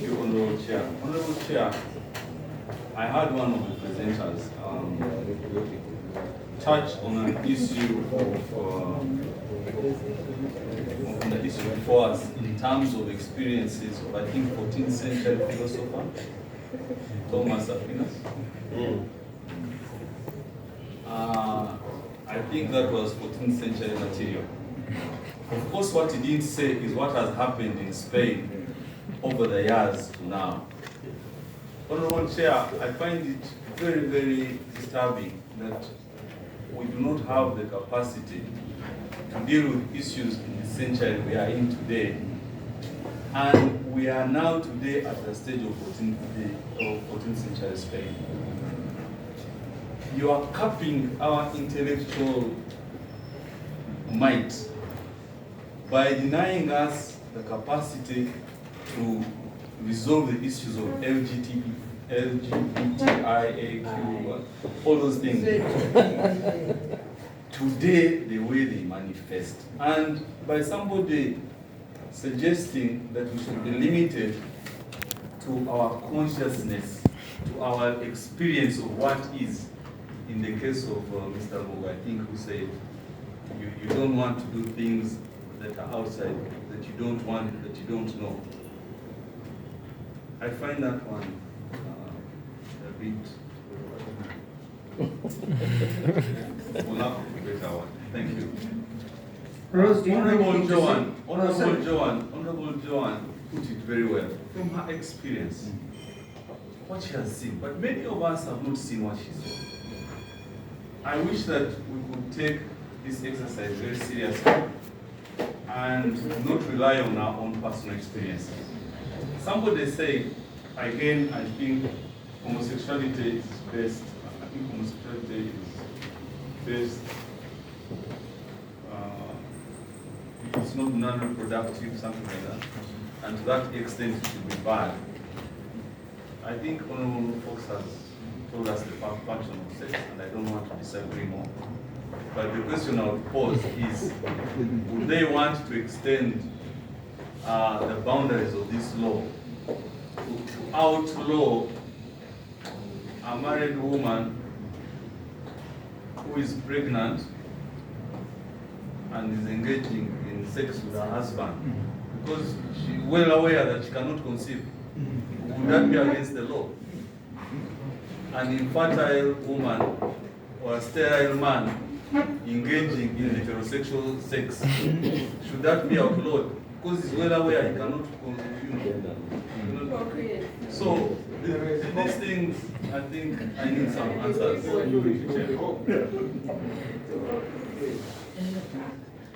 you, Honorable Chair. Honorable Chair, I had one of the presenters touch on an issue on the issue before us in terms of experiences of, I think, 14th century philosopher Thomas Aquinas. I think that was 14th century material. Of course, what he didn't say is what has happened in Spain over the years to now. Honorable Chair, I find it very, very disturbing that we do not have the capacity to deal with issues in the century we are in today. And we are now today at the stage of 14th century Spain. You are capping our intellectual might by denying us the capacity to resolve the issues of LGBTIAQ, all those things. Today, the way they manifest. And by somebody suggesting that we should be limited to our consciousness, to our experience of what is, in the case of Mr. Mogo, I think, who said, you don't want to do things that are outside, that you don't want, that you don't know. I find that one a bit, for lack of a better one. Thank you. Rose, do you have anything to say? Honorable Joan put it very well. From her experience, what she has seen, but many of us have not seen what she saw. I wish that we could take this exercise very seriously and not rely on our own personal experiences. Somebody said, again, I think homosexuality is best. I think homosexuality is best. It's not non-reproductive, something like that. And to that extent, it should be bad. I think Honorable Fox has told us the function of sex, and I don't want to disagree more. But the question I would pose is, would they want to extend the boundaries of this law to outlaw a married woman who is pregnant and is engaging in sex with her husband because she's well aware that she cannot conceive? Would that be against the law? An infertile woman or a sterile man engaging in heterosexual sex, should that be outlawed? Because he's well aware he cannot, Procreate. So these things, I think I need some answers.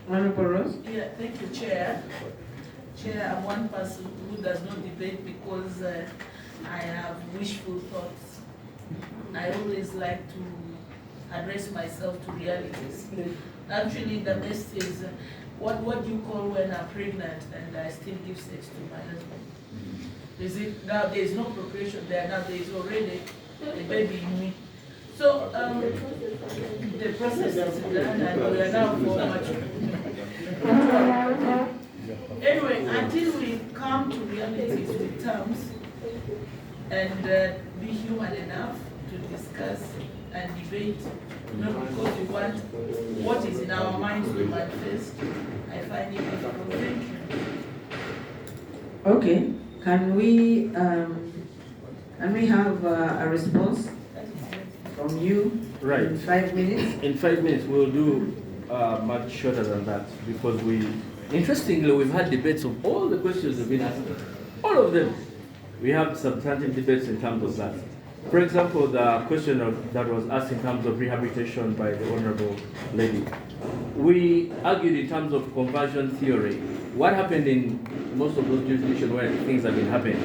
Honorable Rose? Yeah, thank you, Chair. Chair, I'm one person who does not debate because I have wishful thoughts. I always like to address myself to realities. Actually, the best is, what do you call when I'm pregnant and I still give sex to my husband? Is it, now there is no procreation there, now there is already a baby in me. So the process is done and we are now for mature. Anyway, until we come to realities with terms and be human enough to discuss and debate, not because we want what is in our minds to manifest, I find it difficult. Thank you. Okay, can we have a response from you Right. in 5 minutes? In 5 minutes, we'll do much shorter than that because interestingly, we've had debates of all the questions have been asked. All of them. We have substantive debates in terms of that. For example, the question that was asked in terms of rehabilitation by the Honorable Lady. We argued in terms of conversion theory. What happened in most of those jurisdictions where things have been happening,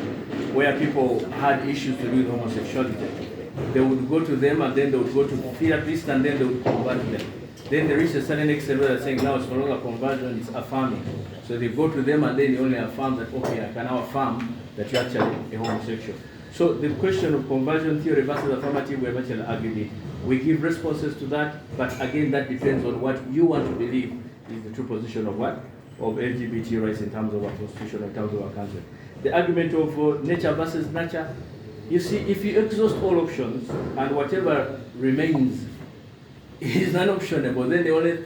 where people had issues to do with homosexuality, they would go to them and then they would go to therapists and then they would convert them. Then they reach a certain extent where they're saying, now it's no longer conversion, it's affirming. So they go to them and then they only affirm that, okay, I can now affirm that you're actually a homosexual. So the question of conversion theory versus affirmative, we have actually argued it. We give responses to that, but again, that depends on what you want to believe is the true position of what? Of LGBT rights in terms of our constitution, in terms of our country. The argument of nature versus nurture, you see, if you exhaust all options and whatever remains is non-optionable, then the only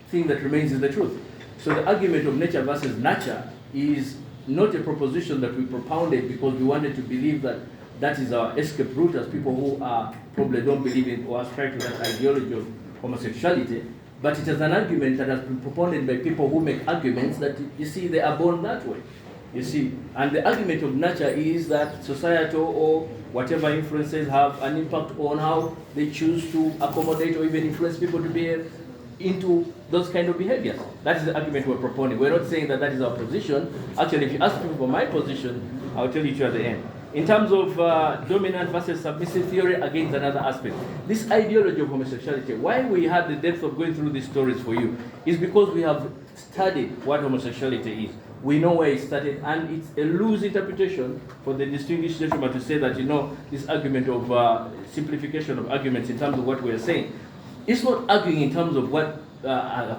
thing that remains is the truth. So the argument of nature versus nurture is not a proposition that we propounded because we wanted to believe that that is our escape route as people who probably don't believe in or ascribe to that ideology of homosexuality, but it is an argument that has been propounded by people who make arguments that, you see, they are born that way. You see, and the argument of nature is that societal or whatever influences have an impact on how they choose to accommodate or even influence people to behave into those kind of behaviors. That is the argument we're propounding. We're not saying that that is our position. Actually, if you ask me for my position, I'll tell you at the end. In terms of dominant versus submissive theory, again, is another aspect. This ideology of homosexuality, why we had the depth of going through these stories for you, is because we have studied what homosexuality is. We know where it started, and it's a loose interpretation for the distinguished gentleman to say that, you know, this argument of simplification of arguments in terms of what we are saying. It's not arguing in terms of what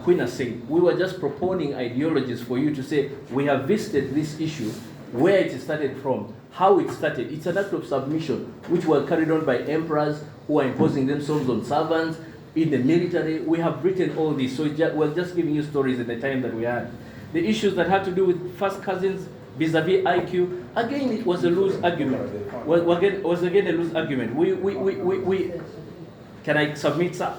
Queen has said. We were just proponing ideologies for you to say, we have visited this issue, where it started from, how it started. It's an act of submission, which were carried on by emperors who are imposing themselves on servants, in the military. We have written all this, so we're just giving you stories in the time that we had. The issues that had to do with first cousins vis-a-vis IQ, again, it was a loose argument. Was again a loose argument. Can I submit, sir?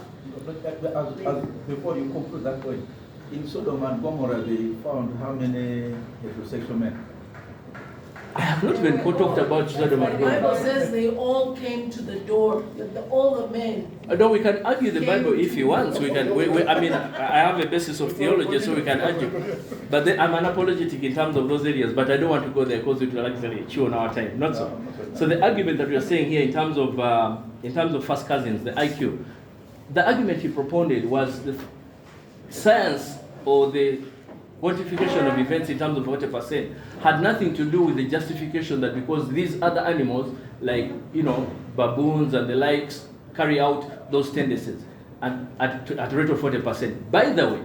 Before you conclude that point, in Sodom and Gomorrah, they found how many heterosexual men? I have not even talked about Sodom and The Bible Gomorrah. says they all came to the door, all the men. No, we can argue the Bible if you want. We can. I mean, I have a basis of theology, so we can argue. But then I'm unapologetic in terms of those areas. But I don't want to go there because it will actually chew on our time. Not so. So the argument that we are saying here in terms of first cousins, the IQ, the argument he propounded was the science or the quantification of events in terms of 40% had nothing to do with the justification that because these other animals, like, you know, baboons and the likes carry out those tendencies and at a rate of 40%. By the way,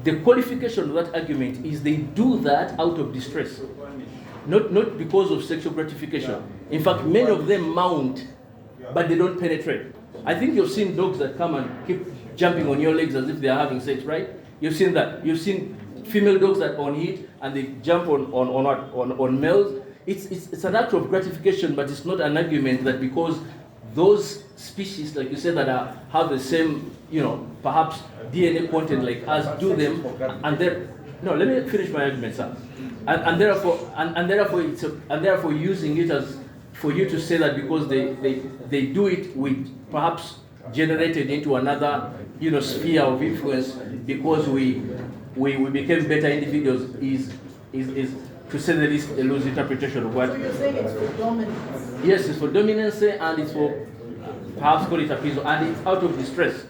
the qualification of that argument is they do that out of distress, not because of sexual gratification. In fact, many of them mount, but they don't penetrate. I think you've seen dogs that come and keep jumping on your legs as if they are having sex, right? You've seen that. You've seen female dogs that on heat and they jump on males. It's an act of gratification, but it's not an argument that because those species, like you said, that have the same, perhaps DNA content like us, do them, and then no. Let me finish my argument, sir. And therefore, using it as for you to say that because they do it with perhaps generated into another sphere of influence because we became better individuals is to say the least a loose interpretation of what. So you're saying it's for dominance? Yes, it's for dominance and it's for perhaps call it appeasal, and it's out of distress,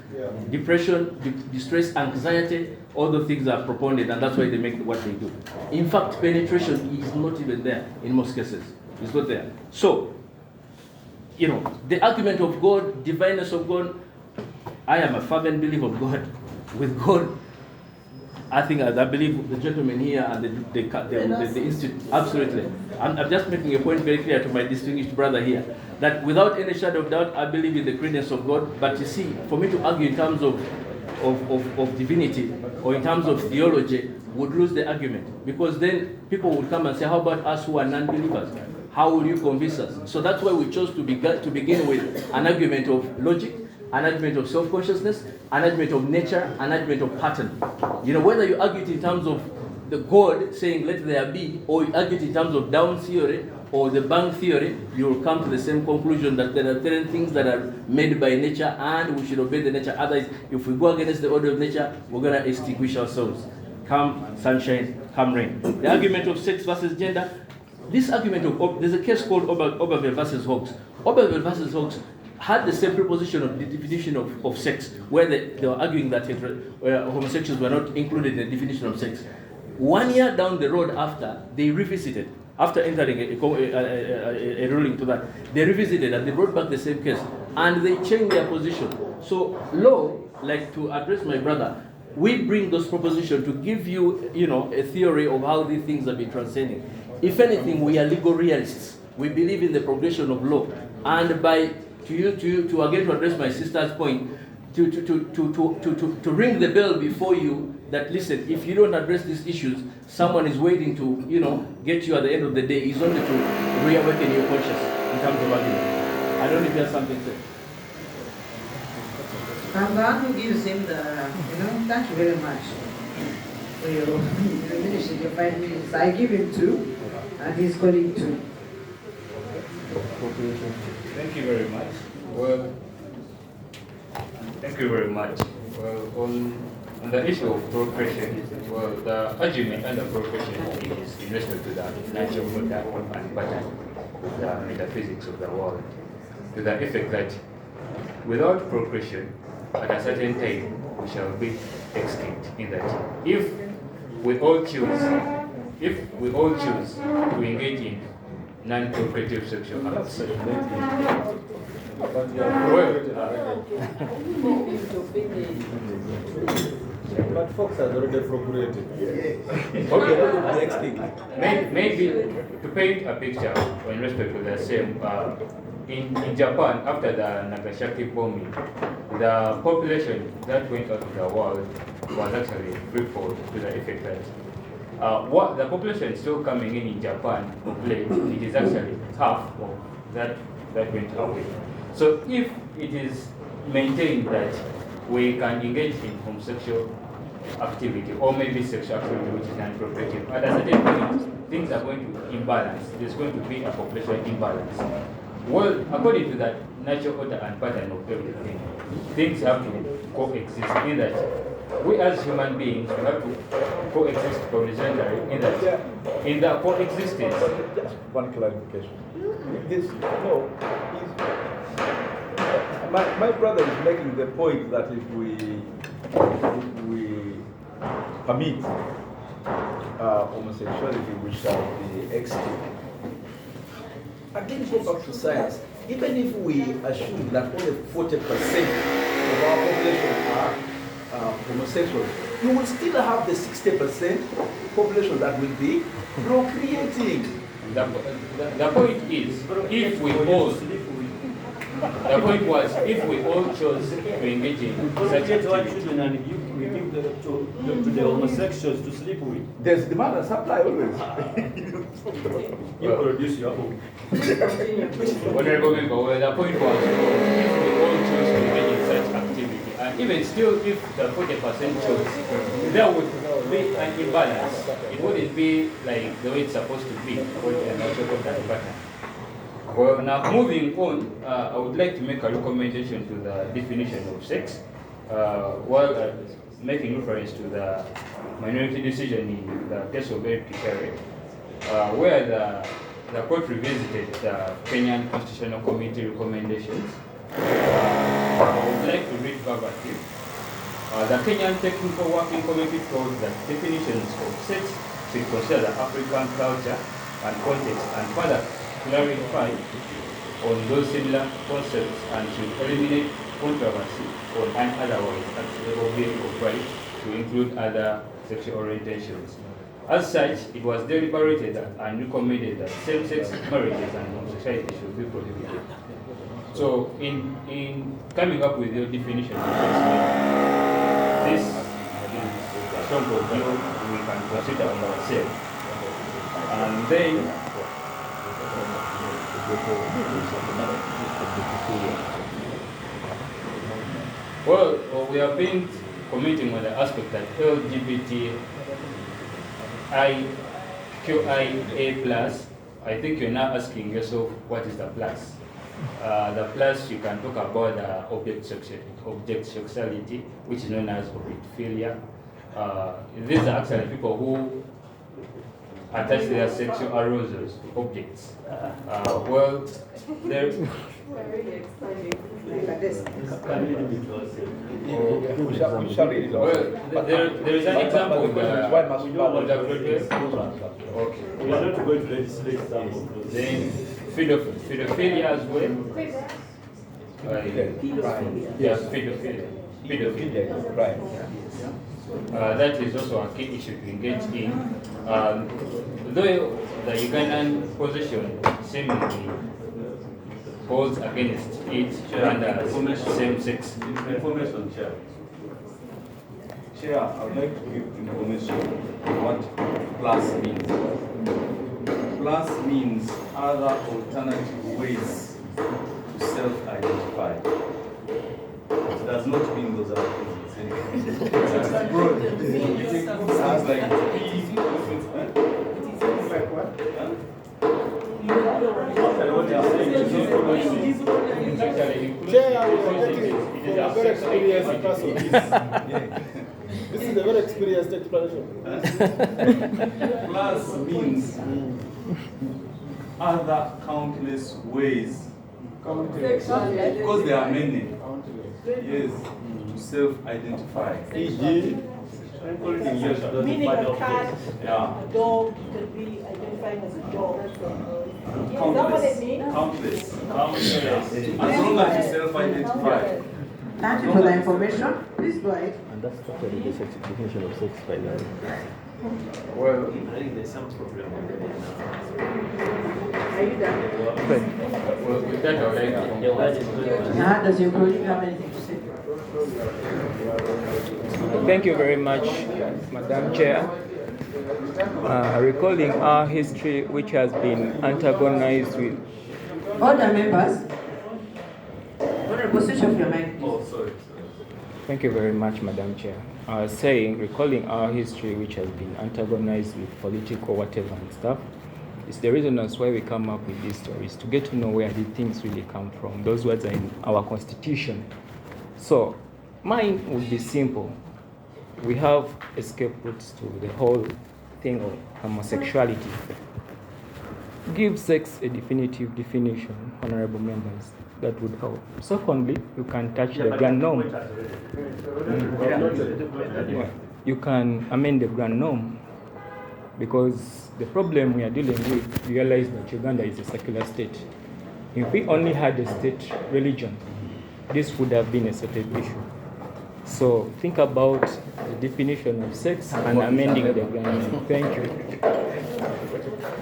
depression, distress, anxiety. All those things are propounded, and that's why they make what they do. In fact, penetration is not even there in most cases. It's not there. So, the argument of God, divineness of God, I am a fervent believer of God. With God, I think I believe the gentleman here and the institute, absolutely. I'm just making a point very clear to my distinguished brother here, that without any shadow of doubt, I believe in the credence of God. But you see, for me to argue in terms of divinity or in terms of theology would lose the argument, because then people would come and say, how about us who are non-believers? How will you convince us? So that's why we chose to begin with an argument of logic, an argument of self-consciousness, an argument of nature, an argument of pattern. Whether you argue it in terms of the God saying let there be, or you argue it in terms of Down theory or the Bang theory, you will come to the same conclusion that there are certain things that are made by nature and we should obey the nature. Otherwise, if we go against the order of nature, we're going to extinguish ourselves. Come sunshine, come rain. The argument of sex versus gender, this argument of, there's a case called Oberville versus Hawkes. Oberville versus Hawkes had the same proposition of the definition of sex, where they were arguing that homosexuals were not included in the definition of sex. 1 year down the road after, they revisited, after entering a ruling to that, they revisited and they brought back the same case, and they changed their position. So law, like to address my brother, we bring those propositions to give you, a theory of how these things have been transcending. If anything, we are legal realists. We believe in the progression of law, and to again address my sister's point, to ring the bell before you that listen, if you don't address these issues, someone is waiting to get you at the end of the day, is only to reawaken your conscience in terms of argument. I don't know if you have something to say. I'm the one who gives him the, thank you very much for your finishing your 5 minutes. I give him 2, and he's calling 2. Thank you very much. Well, thank you very much. Well, on the issue of procreation, well, the argument under procreation is in respect to the natural order and pattern, the metaphysics of the world, to the effect that without procreation, at a certain time, we shall be extinct. In that, if we all choose to engage in non-procreative sexual acts, But Fox has already procreated. Okay. Maybe to paint a picture in respect to the same, in Japan, after the Nagasaki bombing, the population that went out of the world was actually threefold, to the effect that what the population still coming in Japan of late, it is actually half of that went away. So if it is maintained that we can engage in homosexual activity or maybe sexual activity which is non-procreative, at a certain point things are going to imbalance. There's going to be a population imbalance. Well, according to that natural order and pattern of everything, things have to coexist in that we as human beings we have to coexist horizontally in that in the coexistence. Just one clarification. This my brother is making the point that if we permit homosexuality, we shall be extinct. Again, go back to science. even if we assume that only 40% of our population are homosexual, you will still have the 60% population that will be procreating. The point is, if we all, the point was, if we all chose to engage in such activity, and we give to the homosexuals to sleep with. There's demand and supply always. You produce your own. Honorable member, well, the point was, if we all chose to engage in such activity, and even still, if the 40% chose, there would be an imbalance. It wouldn't be like the way it's supposed to be, according to the natural pattern. Well, now moving on, I would like to make a recommendation to the definition of sex, while making reference to the minority decision in the case of Kikere, where the court revisited the Kenyan Constitutional Committee recommendations. I would like to read verbatim. The Kenyan Technical Working Committee thought that definitions of sex should consider the African culture and context and further clarify on those similar concepts and should eliminate controversy on an otherwise acceptable view of right to include other sexual orientations. As such, it was deliberated and recommended that same-sex marriages and homosexuality should be prohibited. So, in coming up with your definition, this is a strong view we can consider ourselves. And then, well, we have been commenting on the aspect that LGBTIQIA+, I think you're now asking yourself, what is the plus? The plus, you can talk about the object sexuality, which is known as objectophilia. These are actually people who attach their sexual arousals to objects. Well, there is an example of the okay. We are not going to legislate examples. Then pedophilia as well. Yeah, pedophilia. Right. That is also a key issue to engage in. Though the Ugandan position seemingly holds against it under same-sex. Information, Chair. Chair, I would like to give information on what plus means. Plus means other alternative ways to self-identify. It does not mean those other things. It's broad. It sounds like This is a very experienced explanation. Plus means other countless ways. Because there are many. Yes, to self-identify. Meaning a cat, a dog, you could be identifying as a dog. Is that what it means? Countless. As long as you self-identify. Thank you for the information. Please go ahead. And that's actually the definition of sex by now. Well, I think there's some problem. Are you done? well, with that, I would like to Does your colleague have anything to say? Thank you very much, Madam Chair. Recalling our history, which has been antagonized with... Order, members. Honorable, switch off your mic, please. Oh, sorry. Thank you very much, Madam Chair. Recalling our history, which has been antagonized with political whatever and stuff, it's the reason that's why we come up with these stories, to get to know where the things really come from. Those words are in our constitution. So, mine would be simple. We have escape routes to the whole thing of homosexuality. Give sex a definitive definition, honorable members. That would help. Secondly, you can touch the grand norm. You can amend the grand norm, because the problem we are dealing with, realize that Uganda is a secular state. If we only had a state religion, this would have been a settled issue. So think about the definition of sex and amending the Ugandan. Thank you.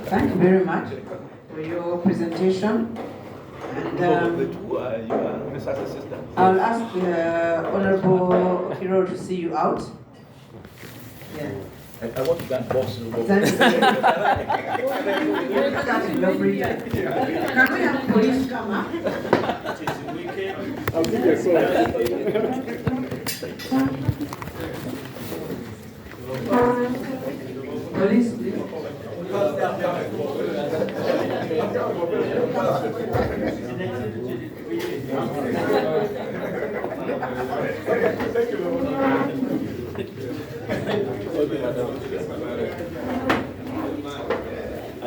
Thank you very much for your presentation. And I'll ask Honorable Okiro to see you out. Yeah. I want to go and box you. Can we have police come up? I'll give you a sword. Police, please.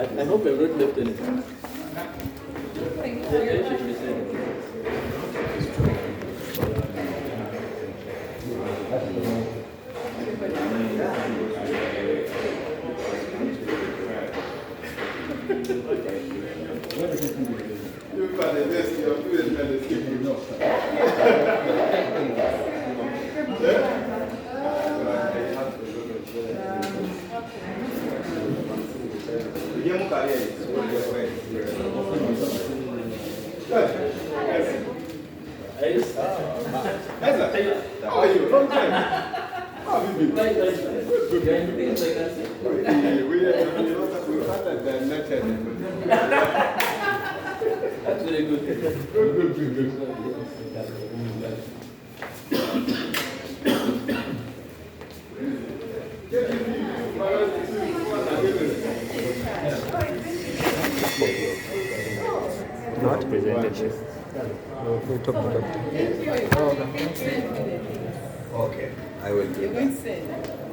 I hope I've not left anything. How are you? Long time. How have you been? We started the lecture. That's very good. Good. Not presentation. We'll talk to doctor. Okay, I will do that.